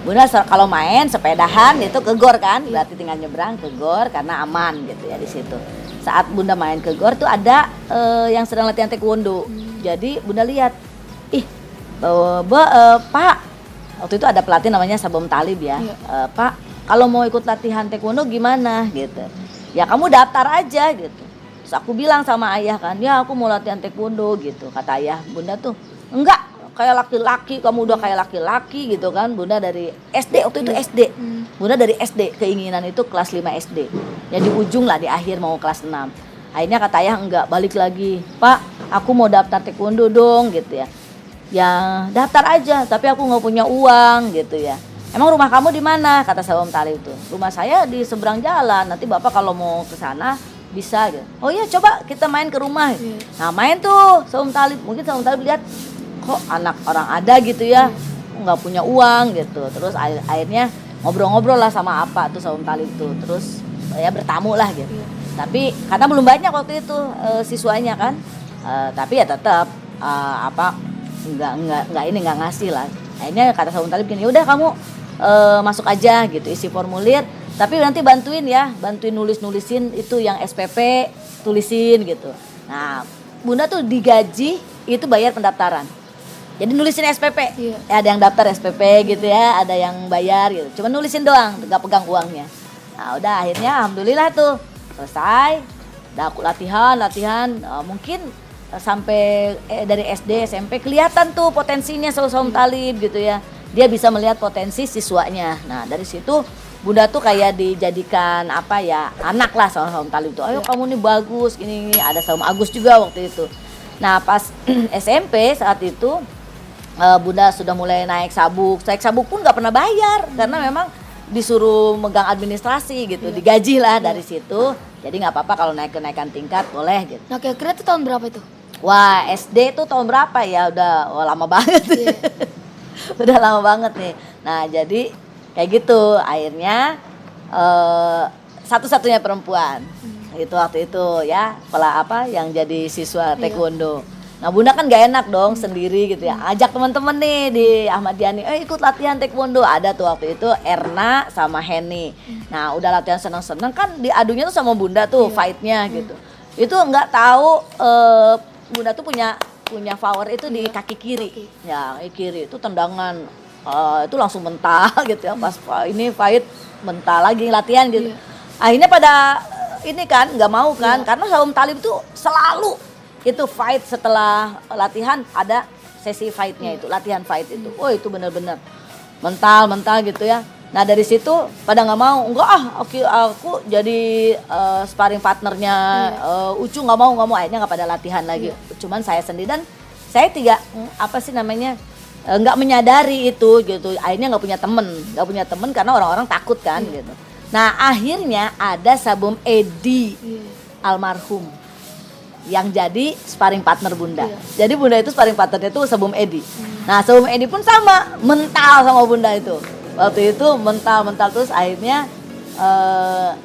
Bunda kalau main sepedahan itu ke GOR kan, berarti tinggal nyebrang ke GOR karena aman gitu ya di situ. Saat Bunda main ke GOR tuh ada yang sedang latihan taekwondo. Jadi Bunda lihat, Pak, waktu itu ada pelatih namanya Sabem Talib ya. Pak, kalau mau ikut latihan taekwondo gimana gitu. Ya kamu daftar aja gitu. Terus aku bilang sama ayah kan, ya aku mau latihan taekwondo gitu. Kata ayah, Bunda tuh, enggak, kayak laki-laki, kamu udah kayak laki-laki gitu kan. Bunda dari SD, waktu itu SD. Bunda dari SD, keinginan itu kelas 5 SD. Ya di ujung lah, di akhir mau kelas 6. Akhirnya kata ayah, enggak, balik lagi. Pak, aku mau daftar taekwondo dong gitu ya. Ya daftar aja, tapi aku nggak punya uang gitu ya. Emang rumah kamu di mana? Kata Sabem Talib itu. Rumah saya di seberang jalan. Nanti Bapak kalau mau ke sana bisa gitu. Oh iya, coba kita main ke rumah. Nah, main tuh Sabem Talib. Mungkin Sabem Talib lihat kok anak orang ada gitu ya. Nggak punya uang gitu. Terus akhirnya ngobrol-ngobrol lah sama apa tuh Sabem Talib tuh. Terus ya bertamu lah gitu. Tapi karena belum banyak waktu itu siswanya kan. Tapi ya tetap nggak ngasih lah. Akhirnya kata Sabem Talib gini, udah kamu masuk aja gitu, isi formulir, tapi nanti bantuin nulisin itu yang SPP, tulisin gitu. Nah, Bunda tuh digaji itu bayar pendaftaran, jadi nulisin SPP. Ada yang daftar SPP gitu ya, ada yang bayar gitu, cuma nulisin doang, nggak pegang uangnya. Nah, udah akhirnya alhamdulillah tuh selesai. Udah aku latihan, mungkin sampai dari SD SMP kelihatan tuh potensinya Sabem Talib gitu ya. Dia bisa melihat potensi siswanya. Nah, dari situ Bunda tuh kayak dijadikan apa ya, anak lah sama Saum Talib itu. Ayo kamu nih bagus, gini, ada Saum Agus juga waktu itu. Nah pas SMP saat itu Bunda sudah mulai naik sabuk pun nggak pernah bayar karena memang disuruh megang administrasi gitu, digaji lah dari situ. Jadi nggak apa-apa kalau kenaikan tingkat boleh gitu. Nah kira-kira itu tahun berapa itu? Wah SD itu tahun berapa ya? Udah lama banget. Udah lama banget nih. Nah jadi kayak gitu, akhirnya satu-satunya perempuan itu waktu itu ya, yang jadi siswa taekwondo. Nah Bunda kan gak enak dong sendiri gitu ya, ajak teman-teman nih di Ahmad Yani, ikut latihan taekwondo. Ada tuh waktu itu Erna sama Henny. Nah udah latihan seneng-seneng kan, diadunya tuh sama Bunda tuh fightnya gitu. Itu nggak tahu Bunda tuh punya power itu di kaki kiri. Ya kiri itu tendangan itu langsung mental gitu ya, pas ini fight mental lagi latihan gitu. Akhirnya pada ini kan nggak mau kan, karena Saum Talib itu selalu itu fight setelah latihan, ada sesi fightnya itu, latihan fight itu. Itu bener-bener mental gitu ya. Nah dari situ pada nggak mau, aku jadi sparring partnernya Ucu, nggak mau, akhirnya nggak pada latihan lagi. Cuman saya sendiri, dan saya nggak menyadari itu gitu. Akhirnya nggak punya temen karena orang-orang takut kan gitu. Nah akhirnya ada Sabum Edi almarhum yang jadi sparring partner Bunda. Jadi Bunda itu sparring partnernya itu Sabum Edi. Nah Sabum Edi pun sama, mental sama Bunda itu. Waktu itu mental terus akhirnya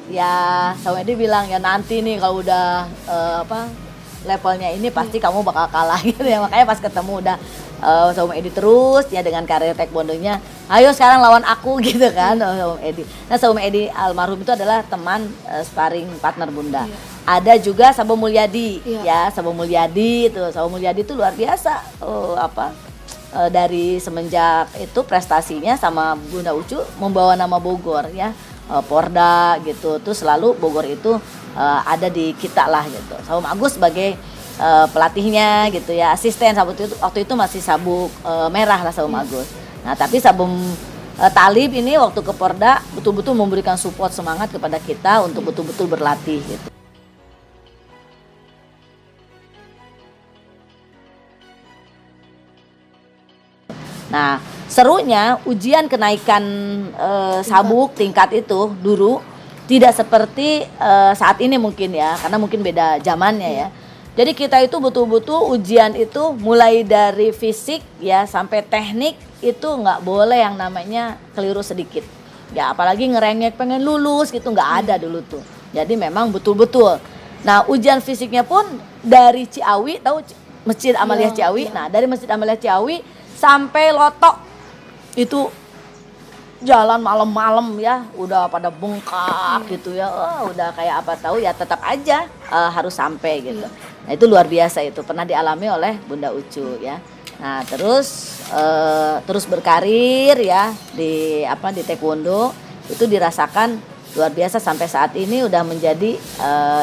ya Sabum Edi bilang ya nanti nih kalau udah levelnya ini pasti kamu bakal kalah gitu ya. Makanya pas ketemu udah Saum Edi terus ya dengan karir taekwondonya, ayo sekarang lawan aku gitu kan. Saum Edi. Nah Saum Edi almarhum itu adalah teman sparring partner Bunda. Ada juga Sabum Mulyadi ya, Sabum Mulyadi itu luar biasa. Dari semenjak itu prestasinya sama Bunda Ucu membawa nama Bogor ya, Porda gitu. Terus selalu Bogor itu ada di kita lah gitu. Saum Agus sebagai pelatihnya gitu ya, asisten. Waktu itu masih sabuk merah lah Saum Agus. Nah tapi Sabum Talib ini waktu ke Porda betul-betul memberikan support semangat kepada kita untuk betul-betul berlatih gitu. Nah serunya ujian kenaikan sabuk tingkat itu dulu tidak seperti saat ini mungkin ya, karena mungkin beda zamannya ya. Jadi kita itu betul-betul ujian itu mulai dari fisik ya sampai teknik itu nggak boleh yang namanya keliru sedikit. Ya apalagi ngerengek pengen lulus gitu, nggak ada dulu tuh. Jadi memang betul-betul. Nah ujian fisiknya pun dari Ciawi, tahu Masjid Amaliyah Ciawi. Nah dari Masjid Amaliyah Ciawi sampai Lotok itu jalan malam-malam ya, udah pada bengkak gitu ya, udah kayak apa tahu ya, tetap aja harus sampai gitu. Nah itu luar biasa, itu pernah dialami oleh Bunda Ucu ya. Nah terus berkarir ya di taekwondo itu dirasakan luar biasa sampai saat ini udah menjadi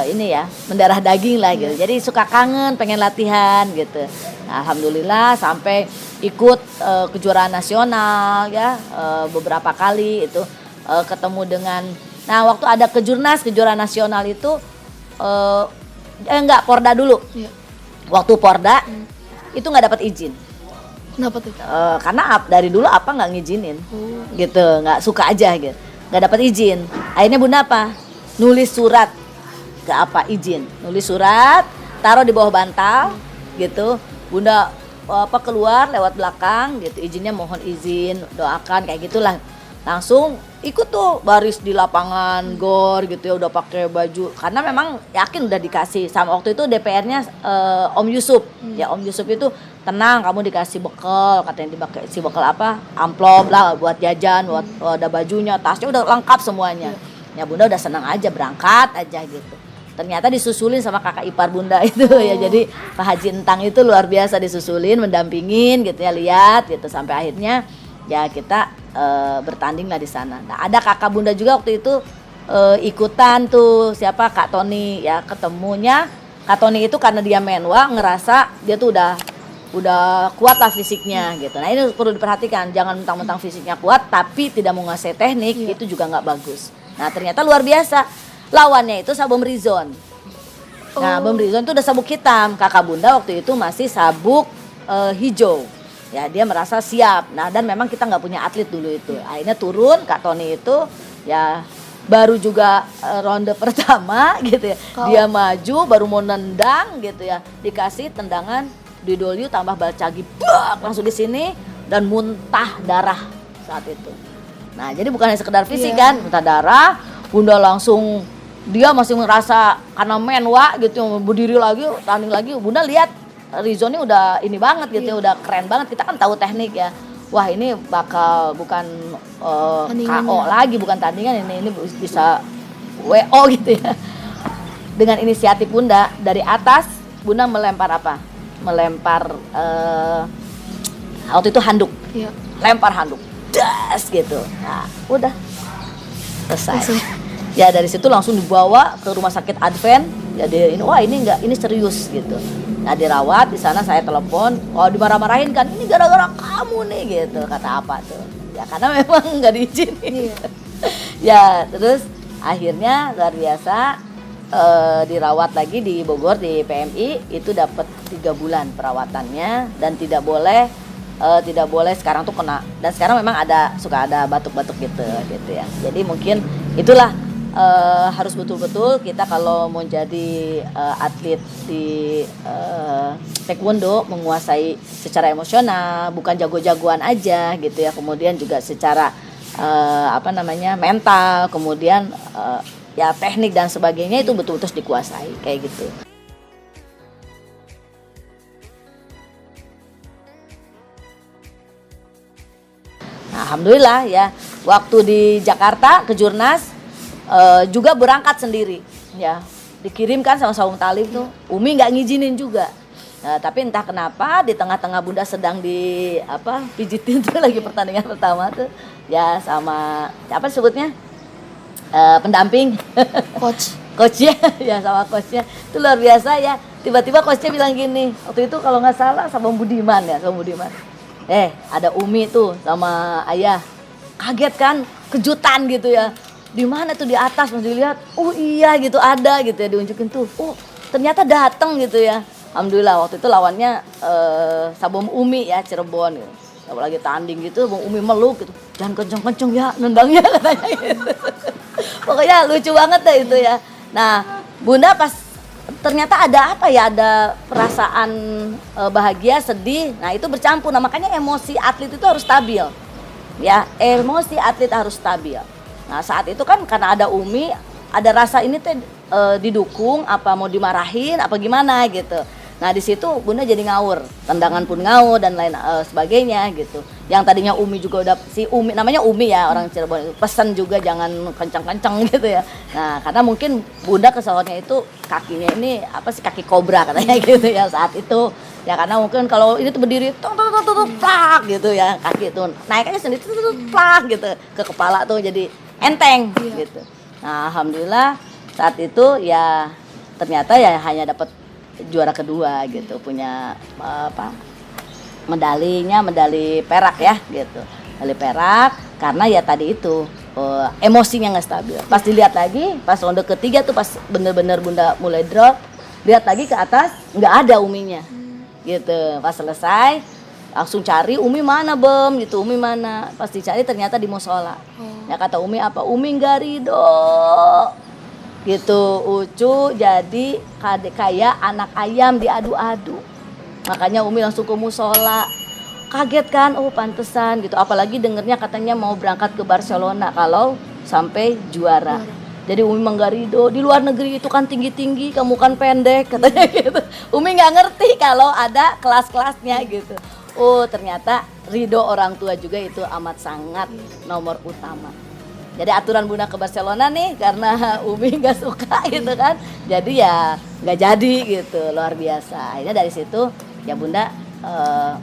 ini ya, mendarah daging lah gitu. Jadi suka kangen, pengen latihan gitu. Nah, alhamdulillah sampai ikut kejuaraan nasional ya, beberapa kali itu ketemu dengan, nah waktu ada kejuaraan nasional itu Porda dulu. Waktu Porda itu nggak dapat izin. Kenapa tuh? Karena dari dulu apa nggak ngizinin gitu, nggak suka aja gitu, nggak dapat izin. Akhirnya Bunda nulis surat ke izin, nulis surat, taruh di bawah bantal gitu. Bunda keluar lewat belakang gitu, izinnya mohon izin, doakan kayak gitulah. Langsung ikut tuh baris di lapangan gor gitu ya, udah pakai baju karena memang yakin udah dikasih sama waktu itu DPR-nya Om Yusuf. Ya Om Yusuf itu tenang, kamu dikasih bekal, katanya dikasih bekal amplop lah buat jajan, buat ada bajunya, tasnya udah lengkap semuanya. Ya Bunda udah senang aja, berangkat aja gitu. Ternyata disusulin sama kakak ipar Bunda itu ya, jadi Pak Haji Entang itu luar biasa disusulin, mendampingin gitu ya, lihat gitu sampai akhirnya ya kita bertanding lah di sana. Nah ada kakak Bunda juga waktu itu ikutan tuh, siapa, Kak Tony ya. Ketemunya Kak Tony itu karena dia menwa, ngerasa dia tuh udah udah kuat lah fisiknya gitu. Nah ini perlu diperhatikan, jangan mentang-mentang fisiknya kuat tapi tidak menguasai teknik, itu juga nggak bagus. Nah ternyata luar biasa, lawannya itu sabuk Rizon. Nah Bom Rizon itu udah sabuk hitam, kakak bunda waktu itu masih sabuk hijau. Ya dia merasa siap. Nah dan memang kita nggak punya atlet dulu itu. Akhirnya turun Kak Tony itu ya baru juga ronde pertama gitu ya. Dia maju baru mau nendang gitu ya. Dikasih tendangan Didolyu tambah balcagi, langsung di sini dan muntah darah saat itu. Nah jadi bukan hanya sekedar fisik kan, muntah darah, bunda langsung dia masih merasa karena menwa gitu, berdiri lagi, tanding lagi. Bunda lihat Rizon ini udah ini banget gitu, udah keren banget. Kita kan tahu teknik ya. Wah ini bakal bukan KO lagi, bukan tandingan ini bisa WO gitu ya. Dengan inisiatif bunda dari atas, bunda melempar apa? Melempar waktu itu handuk, lempar handuk, das gitu. Nah, udah selesai. Ya dari situ langsung dibawa ke rumah sakit Advent. Jadi ini wah ini enggak, ini serius gitu. Nah dirawat di sana, saya telepon, oh dimarah-marahin kan, ini gara-gara kamu nih gitu, kata apa tuh? Ya karena memang nggak diizinin. Ya terus akhirnya luar biasa. Dirawat lagi di Bogor di PMI itu dapat 3 bulan perawatannya dan tidak boleh sekarang tuh kena, dan sekarang memang suka ada batuk-batuk gitu ya. Jadi mungkin itulah harus betul-betul kita kalau mau jadi atlet di taekwondo menguasai secara emosional, bukan jago-jagoan aja gitu ya, kemudian juga secara mental, kemudian ya teknik dan sebagainya itu betul-betul dikuasai kayak gitu. Nah, alhamdulillah ya, waktu di Jakarta kejurnas juga berangkat sendiri ya, dikirimkan sama Saung Talib tuh, Umi nggak ngizinin juga. Nah, tapi entah kenapa di tengah-tengah bunda sedang pijitin tuh lagi pertandingan pertama tuh ya sama apa sebutnya pendamping coachnya ya, sama coachnya itu luar biasa ya. Tiba-tiba coachnya bilang gini, waktu itu kalau nggak salah sama Budiman, ada Umi tuh sama Ayah, kaget kan, kejutan gitu ya, di mana tuh di atas masih dilihat, oh iya gitu ada gitu ya, diunjukin tuh, oh ternyata datang gitu ya. Alhamdulillah waktu itu lawannya Sabom Umi ya, Cirebon gitu. Lagi tanding gitu, Bang Umi meluk gitu, jangan kenceng-kenceng ya nendangnya katanya gitu. Pokoknya lucu banget deh itu ya. Nah, bunda pas ternyata ada ada perasaan bahagia, sedih. Nah itu bercampur. Nah makanya emosi atlet itu harus stabil. Ya, emosi atlet harus stabil. Nah saat itu kan karena ada Umi, ada rasa ini teh didukung, apa mau dimarahin, apa gimana gitu. Nah di situ bunda jadi ngawur, tendangan pun ngawur dan lain sebagainya gitu. Yang tadinya Umi juga udah, si Umi namanya Umi ya orang Cirebon itu, pesan juga jangan kencang-kencang gitu ya. Nah karena mungkin bunda kesohonnya itu kakinya ini kaki kobra katanya gitu ya saat itu. Ya karena mungkin kalau ini tuh berdiri plak gitu ya, kaki itu naik aja sendiri plak gitu ke kepala tuh jadi enteng gitu. Nah alhamdulillah saat itu ya ternyata ya hanya dapat juara kedua gitu, punya medali perak ya gitu, medali perak karena ya tadi itu emosinya nggak stabil. Pas dilihat lagi pas ronde ketiga tuh pas bener-bener bunda mulai drop, lihat lagi ke atas nggak ada Uminya gitu. Pas selesai langsung cari Umi mana Bem gitu, Umi mana, pas dicari ternyata di musola. Ya kata Umi apa, Umi nggak ridho gitu, Ucu jadi kayak anak ayam diadu-adu. Makanya Umi langsung ke musola. Kaget kan, oh pantesan gitu. Apalagi dengernya katanya mau berangkat ke Barcelona kalau sampai juara. Jadi Umi menggarido, di luar negeri itu kan tinggi-tinggi, kamu kan pendek katanya gitu. Umi nggak ngerti kalau ada kelas-kelasnya gitu. Oh ternyata ridho orang tua juga itu amat sangat nomor utama. Jadi aturan bunda ke Barcelona nih karena Umi nggak suka gitu kan, jadi ya nggak jadi gitu, luar biasa. Akhirnya dari situ ya bunda,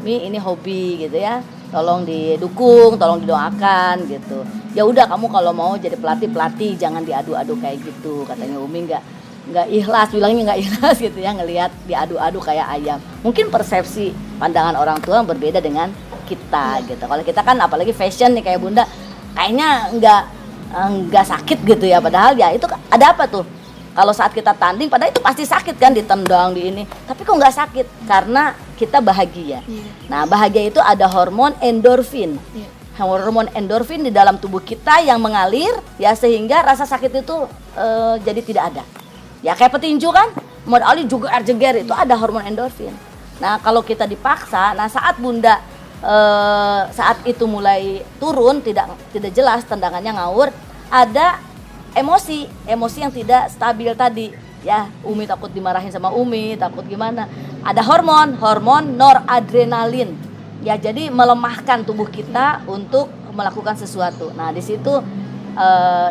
Mi ini hobi gitu ya, tolong didukung, tolong didoakan gitu. Ya udah kamu kalau mau jadi pelatih jangan diadu-adu kayak gitu, katanya Umi nggak ikhlas, bilangnya nggak ikhlas gitu ya, ngelihat diadu-adu kayak ayam. Mungkin persepsi pandangan orang tua berbeda dengan kita gitu. Kalau kita kan apalagi fashion nih kayak Bunda, kayaknya nggak sakit gitu ya, padahal ya itu ada apa tuh? Kalau saat kita tanding, padahal itu pasti sakit kan, ditendang di ini. Tapi kok nggak sakit? Karena kita bahagia. Nah, bahagia itu ada hormon endorfin. Hormon endorfin di dalam tubuh kita yang mengalir ya, sehingga rasa sakit itu jadi tidak ada. Ya kayak petinju kan, Muhammad Ali juga jeger itu ada hormon endorfin. Nah kalau kita dipaksa, nah saat Bunda saat itu mulai turun, tidak jelas, tendangannya ngawur, ada emosi yang tidak stabil tadi. Ya Umi takut dimarahin sama Umi, takut gimana. Ada hormon noradrenalin. Ya jadi melemahkan tubuh kita untuk melakukan sesuatu. Nah di situ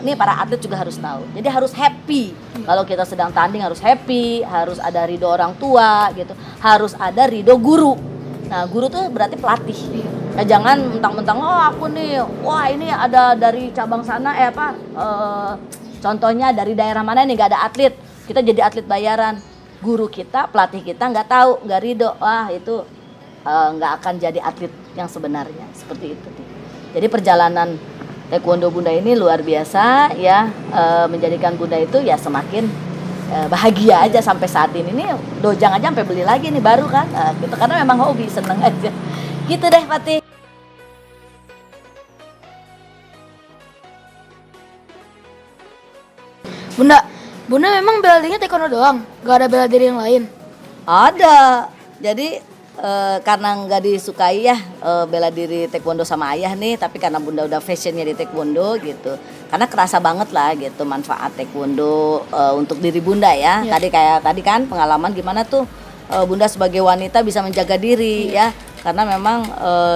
ini para atlet juga harus tahu. Jadi harus happy. Kalau kita sedang tanding harus happy, harus ada ridho orang tua gitu, harus ada ridho guru. Nah guru tuh berarti pelatih. Ya jangan mentang-mentang aku nih, wah ini ada dari cabang sana contohnya dari daerah mana nih nggak ada atlet, kita jadi atlet bayaran. Guru kita, pelatih kita nggak tahu, nggak ridho, wah itu nggak akan jadi atlet yang sebenarnya. Seperti itu. Jadi perjalanan taekwondo Bunda ini luar biasa ya, menjadikan Bunda itu ya semakin bahagia aja sampai saat ini. Nih dojang aja sampai beli lagi nih baru kan, gitu karena memang hobi, seneng aja. Gitu deh Fatih. Bunda memang bela dirinya taekwondo doang, gak ada bela diri yang lain? Ada. Jadi karena nggak disukai ya bela diri taekwondo sama ayah nih, tapi karena Bunda udah fashionnya di taekwondo gitu, karena kerasa banget lah gitu manfaat taekwondo untuk diri Bunda ya. Tadi kan pengalaman gimana tuh Bunda sebagai wanita bisa menjaga diri ya, karena memang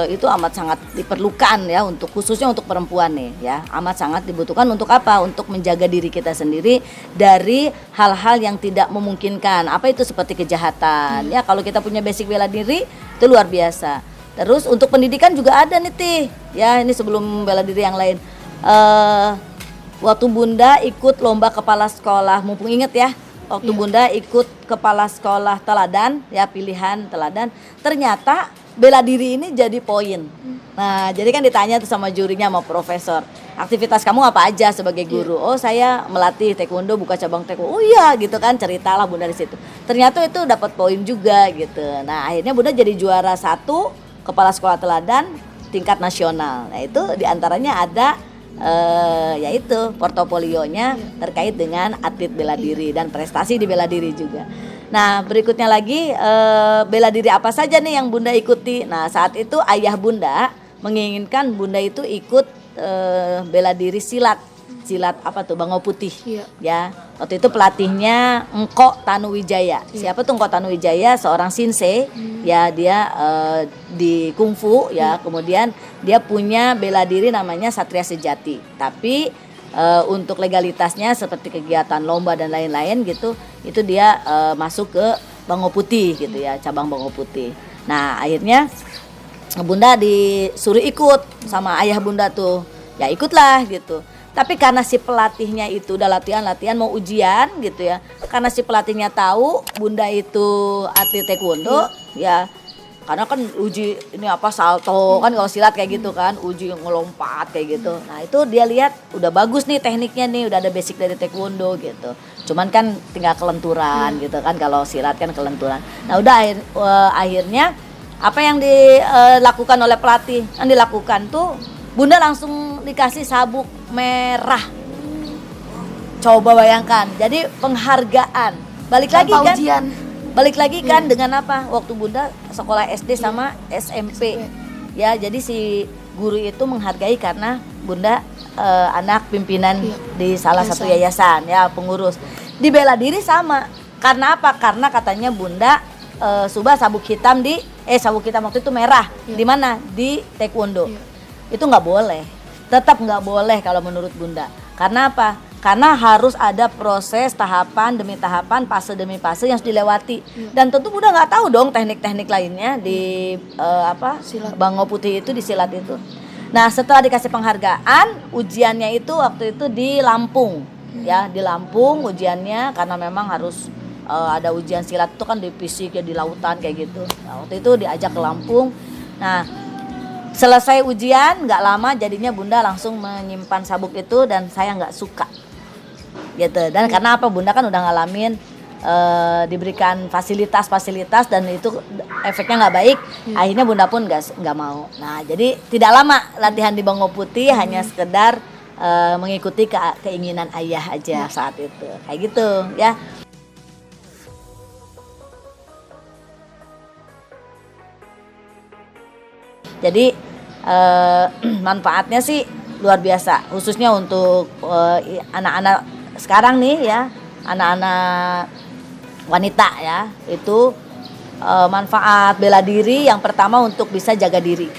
itu amat sangat diperlukan ya, untuk khususnya untuk perempuan nih ya, amat sangat dibutuhkan untuk apa? Untuk menjaga diri kita sendiri dari hal-hal yang tidak memungkinkan. Apa itu? Seperti kejahatan ya. Kalau kita punya basic bela diri itu luar biasa. Terus untuk pendidikan juga ada nih Tih ya, ini sebelum bela diri yang lain, waktu Bunda ikut lomba kepala sekolah, mumpung inget ya, waktu Bunda ikut kepala sekolah teladan ya, pilihan teladan, ternyata bela diri ini jadi poin. Nah jadi kan ditanya tuh sama jurinya, sama profesor, aktivitas kamu apa aja sebagai guru? Oh saya melatih taekwondo, buka cabang taekwondo. Oh iya gitu kan, ceritalah Bunda di situ. Ternyata itu dapat poin juga gitu. Nah akhirnya Bunda jadi juara 1 kepala sekolah teladan tingkat nasional. Nah itu diantaranya ada yaitu portofolionya terkait dengan atlet bela diri dan prestasi di bela diri juga. Nah berikutnya lagi bela diri apa saja nih yang Bunda ikuti. Nah saat itu ayah Bunda menginginkan Bunda itu ikut bela diri silat apa tuh, Bangau Putih ya. Waktu itu pelatihnya Engko Tanuwijaya. Siapa tuh Engko Tanuwijaya? Seorang sensei ya, dia di kungfu ya. Kemudian dia punya bela diri namanya Satria Sejati. Tapi untuk legalitasnya seperti kegiatan lomba dan lain-lain gitu, itu dia masuk ke Bangau Putih gitu ya, cabang Bangau Putih. Nah akhirnya Bunda disuruh ikut sama ayah Bunda tuh, ya ikutlah gitu. Tapi karena si pelatihnya itu udah latihan mau ujian gitu ya, karena si pelatihnya tahu Bunda itu atlet taekwondo ya, karena kan uji ini apa salto kan kalau silat kayak gitu kan, uji ngelompat kayak gitu. Nah itu dia lihat udah bagus nih tekniknya nih, udah ada basic dari taekwondo gitu. Cuman kan tinggal kelenturan gitu kan, kalau silat kan kelenturan. Nah udah akhirnya apa yang dilakukan oleh pelatih? Yang dilakukan tuh Bunda langsung dikasih sabuk merah. Coba bayangkan, jadi penghargaan. Balik lagi kan? Ujian. Balik lagi kan dengan apa? Waktu Bunda sekolah SD sama SMP. Ya, jadi si guru itu menghargai karena Bunda anak pimpinan di salah satu yayasan ya, pengurus. Di bela diri sama. Karena apa? Karena katanya Bunda subah sabuk hitam sabuk hitam waktu itu merah. Di mana? Di taekwondo. Itu nggak boleh, tetap nggak boleh kalau menurut Bunda. Karena apa? Karena harus ada proses tahapan demi tahapan, fase demi fase yang harus dilewati. Dan tentu Bunda nggak tahu dong teknik-teknik lainnya di Silat. Bangau Putih itu, di silat itu. Nah setelah dikasih penghargaan, ujiannya itu waktu itu di Lampung ya di Lampung ujiannya karena memang harus ada ujian silat itu kan di fisik ya di lautan kayak gitu. Nah, waktu itu diajak ke Lampung. Nah, selesai ujian nggak lama jadinya Bunda langsung menyimpan sabuk itu dan saya nggak suka gitu. Dan karena apa, Bunda kan udah ngalamin diberikan fasilitas dan itu efeknya nggak baik, akhirnya Bunda pun nggak mau. Nah, jadi tidak lama latihan di Bangau Putih, hanya sekedar mengikuti keinginan ayah aja saat itu kayak gitu ya. Jadi manfaatnya sih luar biasa, khususnya untuk anak-anak sekarang nih ya, anak-anak wanita ya, itu manfaat bela diri yang pertama untuk bisa jaga diri,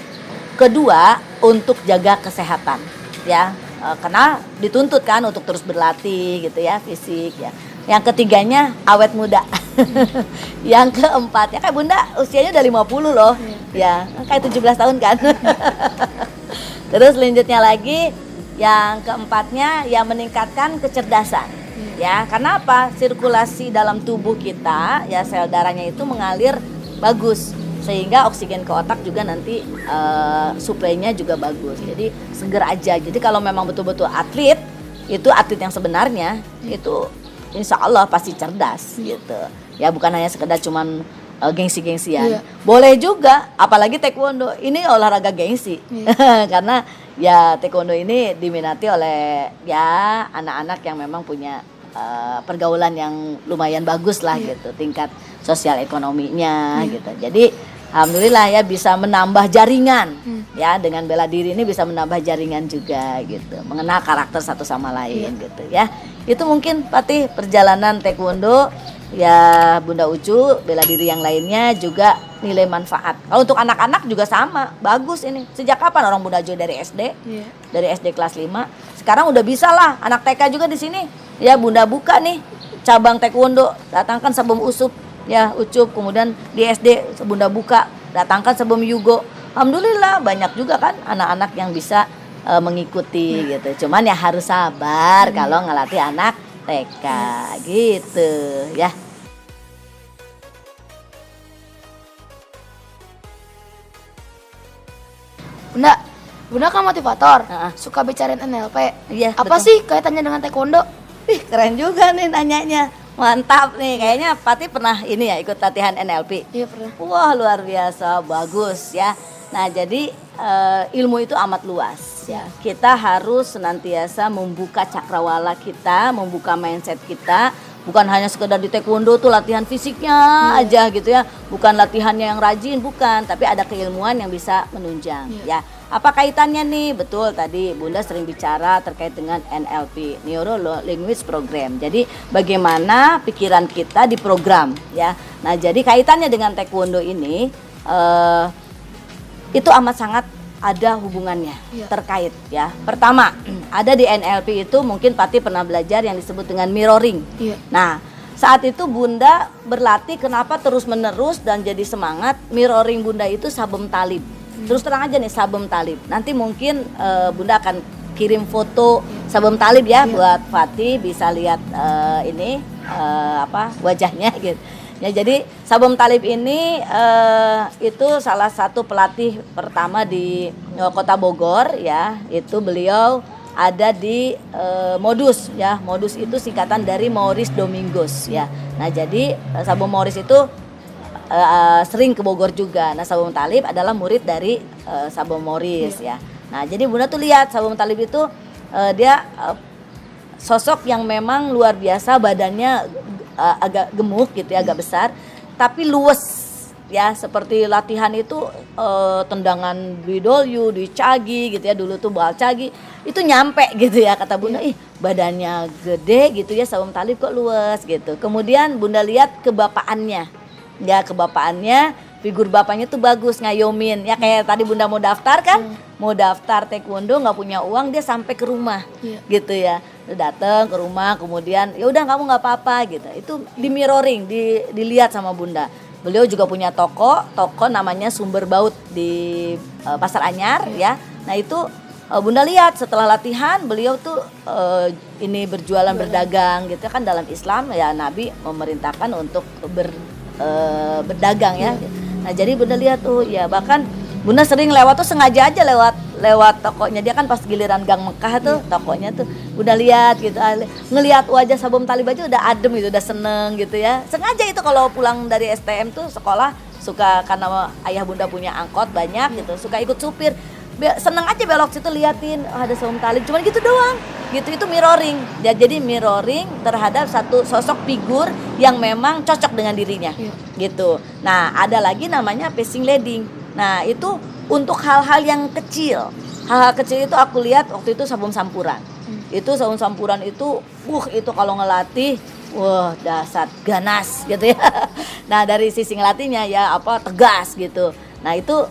kedua untuk jaga kesehatan ya, karena dituntut kan untuk terus berlatih gitu ya, fisik ya. Yang ketiganya awet muda. Yang keempat ya kayak Bunda usianya udah 50 loh. Ya, kayak 17 tahun kan. Terus selanjutnya lagi yang keempatnya ya meningkatkan kecerdasan. Ya, karena apa? Sirkulasi dalam tubuh kita ya, sel darahnya itu mengalir bagus sehingga oksigen ke otak juga nanti suplainya juga bagus. Jadi seger aja. Jadi kalau memang betul-betul atlet, itu atlet yang sebenarnya itu insya Allah pasti cerdas gitu. Ya bukan hanya sekedar cuman gengsi-gengsian. Boleh juga, apalagi taekwondo ini olahraga gengsi. Karena ya taekwondo ini diminati oleh ya anak-anak yang memang punya pergaulan yang lumayan bagus lah gitu, tingkat sosial ekonominya gitu. Jadi alhamdulillah ya bisa menambah jaringan ya, dengan bela diri ini bisa menambah jaringan juga gitu, mengenal karakter satu sama lain gitu ya. Itu mungkin Patih perjalanan taekwondo ya Bunda Ucu, bela diri yang lainnya juga nilai manfaat. Kalau untuk anak-anak juga sama, bagus ini. Sejak kapan orang Bunda Ucu dari SD? Dari SD kelas 5. Sekarang udah bisa lah anak TK juga di sini. Ya Bunda buka nih cabang taekwondo, datangkan sebelum usup ya Ucup, kemudian di SD Bunda buka, datangkan sebelum Yugo. Alhamdulillah banyak juga kan anak-anak yang bisa mengikuti gitu. Cuman ya harus sabar kalau ngelatih anak TK gitu ya. Bunda kan motivator, suka bicarain NLP. Iya, Apa betul. sih kaitannya dengan taekwondo? Ih, keren juga nih nanyanya. Mantap nih, kayaknya Pati pernah ini ya ikut latihan NLP. Iya pernah. Wah, luar biasa, bagus ya. Nah, jadi ilmu itu amat luas ya. Kita harus senantiasa membuka cakrawala kita, membuka mindset kita. Bukan hanya sekedar di taekwondo tuh latihan fisiknya aja gitu ya. Bukan latihannya yang rajin, bukan. Tapi ada keilmuan yang bisa menunjang ya. Apa kaitannya nih? Betul, tadi Bunda sering bicara terkait dengan NLP, Neuro Language Program. Jadi bagaimana pikiran kita diprogram ya. Nah, jadi kaitannya dengan taekwondo ini itu amat sangat ada hubungannya terkait ya. Pertama, ada di NLP itu mungkin Pati pernah belajar yang disebut dengan mirroring. Nah, saat itu Bunda berlatih kenapa terus-menerus dan jadi semangat, mirroring Bunda itu sabum talib. Terus terang aja nih sabum talib. Nanti mungkin Bunda akan kirim foto sabum talib ya buat Fatih bisa lihat ini wajahnya gitu. Ya, jadi sabum talib ini itu salah satu pelatih pertama di Kota Bogor ya. Itu beliau ada di Modus ya. Modus itu singkatan dari Maurice Domingos ya. Nah, jadi sabum Maurice itu sering ke Bogor juga. Nah, Sabum Talib adalah murid dari Sabum Maurice ya. Nah, jadi Bunda tuh lihat Sabum Talib itu dia sosok yang memang luar biasa, badannya agak gemuk gitu ya, agak besar, tapi luwes ya, seperti latihan itu tendangan Dwi Dolyu, Dwi Cagi gitu ya, dulu tuh Bal Cagi itu nyampe gitu ya, kata Bunda, ih badannya gede gitu ya, Sabum Talib kok luwes gitu. Kemudian Bunda lihat kebapaannya. Ya, kebapaannya, figur bapaknya tuh bagus, ngayomin. Ya kayak tadi Bunda mau daftar kan, mau daftar taekwondo nggak punya uang, dia sampai ke rumah, gitu ya. Dia datang ke rumah, kemudian ya udah kamu nggak apa-apa gitu. Itu di mirroring, dilihat sama Bunda. Beliau juga punya toko namanya Sumber Baut di Pasar Anyar ya. Nah itu Bunda lihat setelah latihan beliau tuh ini berjualan berdagang gitu kan, dalam Islam ya Nabi memerintahkan untuk berdagang ya. Nah jadi Bunda lihat tuh ya, bahkan Bunda sering lewat tuh sengaja aja lewat tokonya dia kan, pas giliran Gang Mekah tuh tokonya tuh Bunda lihat gitu, ngelihat wajah Sabum Talib aja udah adem gitu, udah seneng gitu ya. Sengaja itu kalau pulang dari STM tuh sekolah suka, karena ayah Bunda punya angkot banyak gitu, suka ikut supir. Seneng aja belok situ liatin ada Sabum Talib, cuman gitu doang gitu. Itu mirroring ya, jadi mirroring terhadap satu sosok figur yang memang cocok dengan dirinya gitu. Nah ada lagi namanya passing leading. Nah itu untuk hal-hal yang kecil, hal-hal kecil itu aku lihat waktu itu Sabum Sampuran. Itu Sabum Sampuran itu itu kalau ngelatih wah dasar ganas gitu ya. Nah dari sisi ngelatihnya ya tegas gitu. Nah itu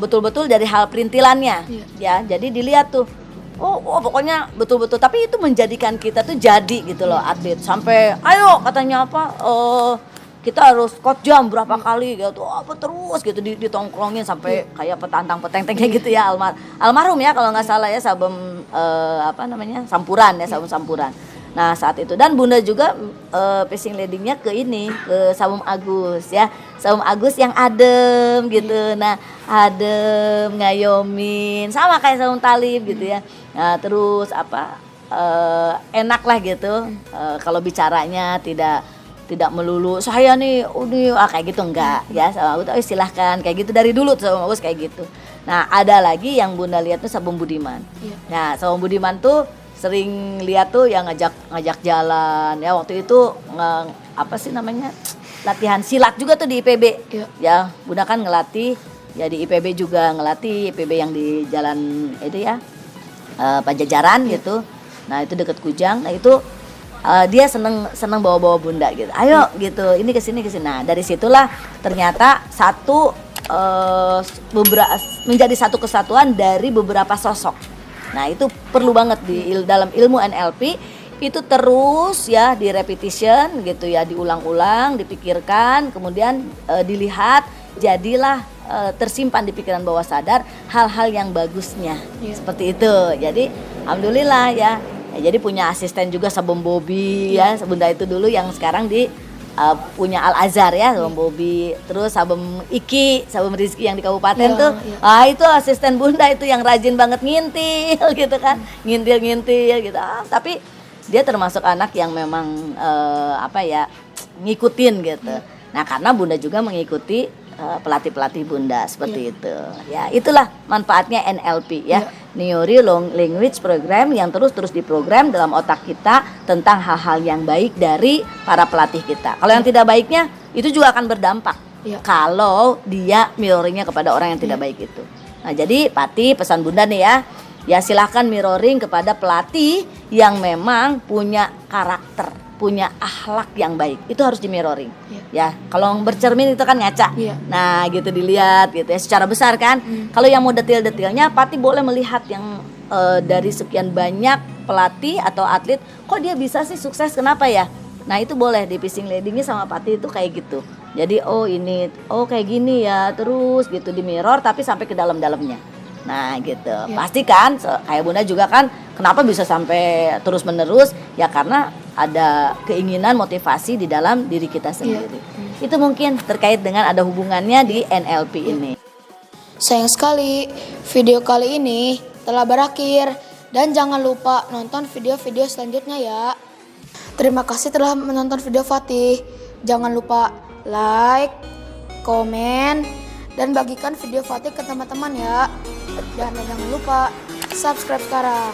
betul-betul dari hal perintilannya ya. Jadi dilihat tuh pokoknya betul-betul, tapi itu menjadikan kita tuh jadi gitu loh atlet. Sampai ayo katanya kita harus coach jam berapa kali gitu, terus gitu ditongkrongin sampai kayak petantang petenteng kayak gitu ya. Almarhum ya kalau nggak salah ya Sabum Sampuran ya, Sabum Sampuran. Nah saat itu dan Bunda juga passing leadingnya ke Sabum Agus ya, Sabum Agus yang adem gitu. Nah adem, ngayomin sama kayak Sabum Talib gitu ya. Nah terus enak lah gitu, kalau bicaranya tidak melulu saya nih kayak gitu, enggak ya. Sama Agus silahkan kayak gitu, dari dulu tuh sama Agus kayak gitu. Nah ada lagi yang Bunda lihat tuh Sabum Budiman. Nah Sabum Budiman tuh sering lihat tuh yang ngajak jalan ya, waktu itu latihan silat juga tuh di IPB ya. Bunda kan ngelatih ya di IPB juga, ngelatih IPB yang di jalan itu ya Pajajaran gitu. Nah itu deket Kujang. Nah itu dia seneng bawa Bunda gitu, ayo gitu, ini kesini. Nah dari situlah ternyata menjadi satu kesatuan dari beberapa sosok. Nah itu perlu banget dalam ilmu NLP itu, terus ya di repetition gitu ya, diulang-ulang, dipikirkan, kemudian dilihat, jadilah tersimpan di pikiran bawah sadar hal-hal yang bagusnya seperti itu. Jadi alhamdulillah ya. Jadi punya asisten juga Sabum Bobi ya, Bunda itu dulu yang sekarang punya Al Azhar ya, Sabum Bobi. Terus Sabum Sabum Rizki yang di kabupaten tuh. Itu asisten Bunda itu yang rajin banget ngintil gitu kan. Ngintil gitu. Tapi dia termasuk anak yang memang ngikutin gitu. Nah, karena Bunda juga mengikuti pelatih-pelatih Bunda seperti itu. Ya, itulah manfaatnya NLP ya. Neuro Language Program yang terus diprogram dalam otak kita tentang hal-hal yang baik dari para pelatih kita. Kalau yang tidak baiknya itu juga akan berdampak kalau dia mirroringnya kepada orang yang tidak baik itu. Nah jadi Pati, pesan Bunda nih ya silahkan mirroring kepada pelatih yang memang punya karakter, punya akhlak yang baik. Itu harus di mirroring ya. Kalau bercermin itu kan ngaca. Nah gitu dilihat gitu ya secara besar kan. Kalau yang mau detail-detailnya Pati boleh melihat yang dari sekian banyak pelatih atau atlet, kok dia bisa sih sukses, kenapa ya. Nah itu boleh di passing leadingnya sama Pati itu kayak gitu. Jadi kayak gini ya, terus gitu di mirror tapi sampai ke dalam-dalamnya. Nah gitu, pasti kan kayak Bunda juga kan, kenapa bisa sampai terus menerus ya, karena ada keinginan, motivasi di dalam diri kita sendiri. Itu mungkin terkait dengan ada hubungannya di NLP ini. Sayang sekali video kali ini telah berakhir, dan jangan lupa nonton video-video selanjutnya ya. Terima kasih telah menonton video Fatih. Jangan lupa like, komen, dan bagikan video Fatih ke teman-teman ya. Dan jangan lupa subscribe sekarang.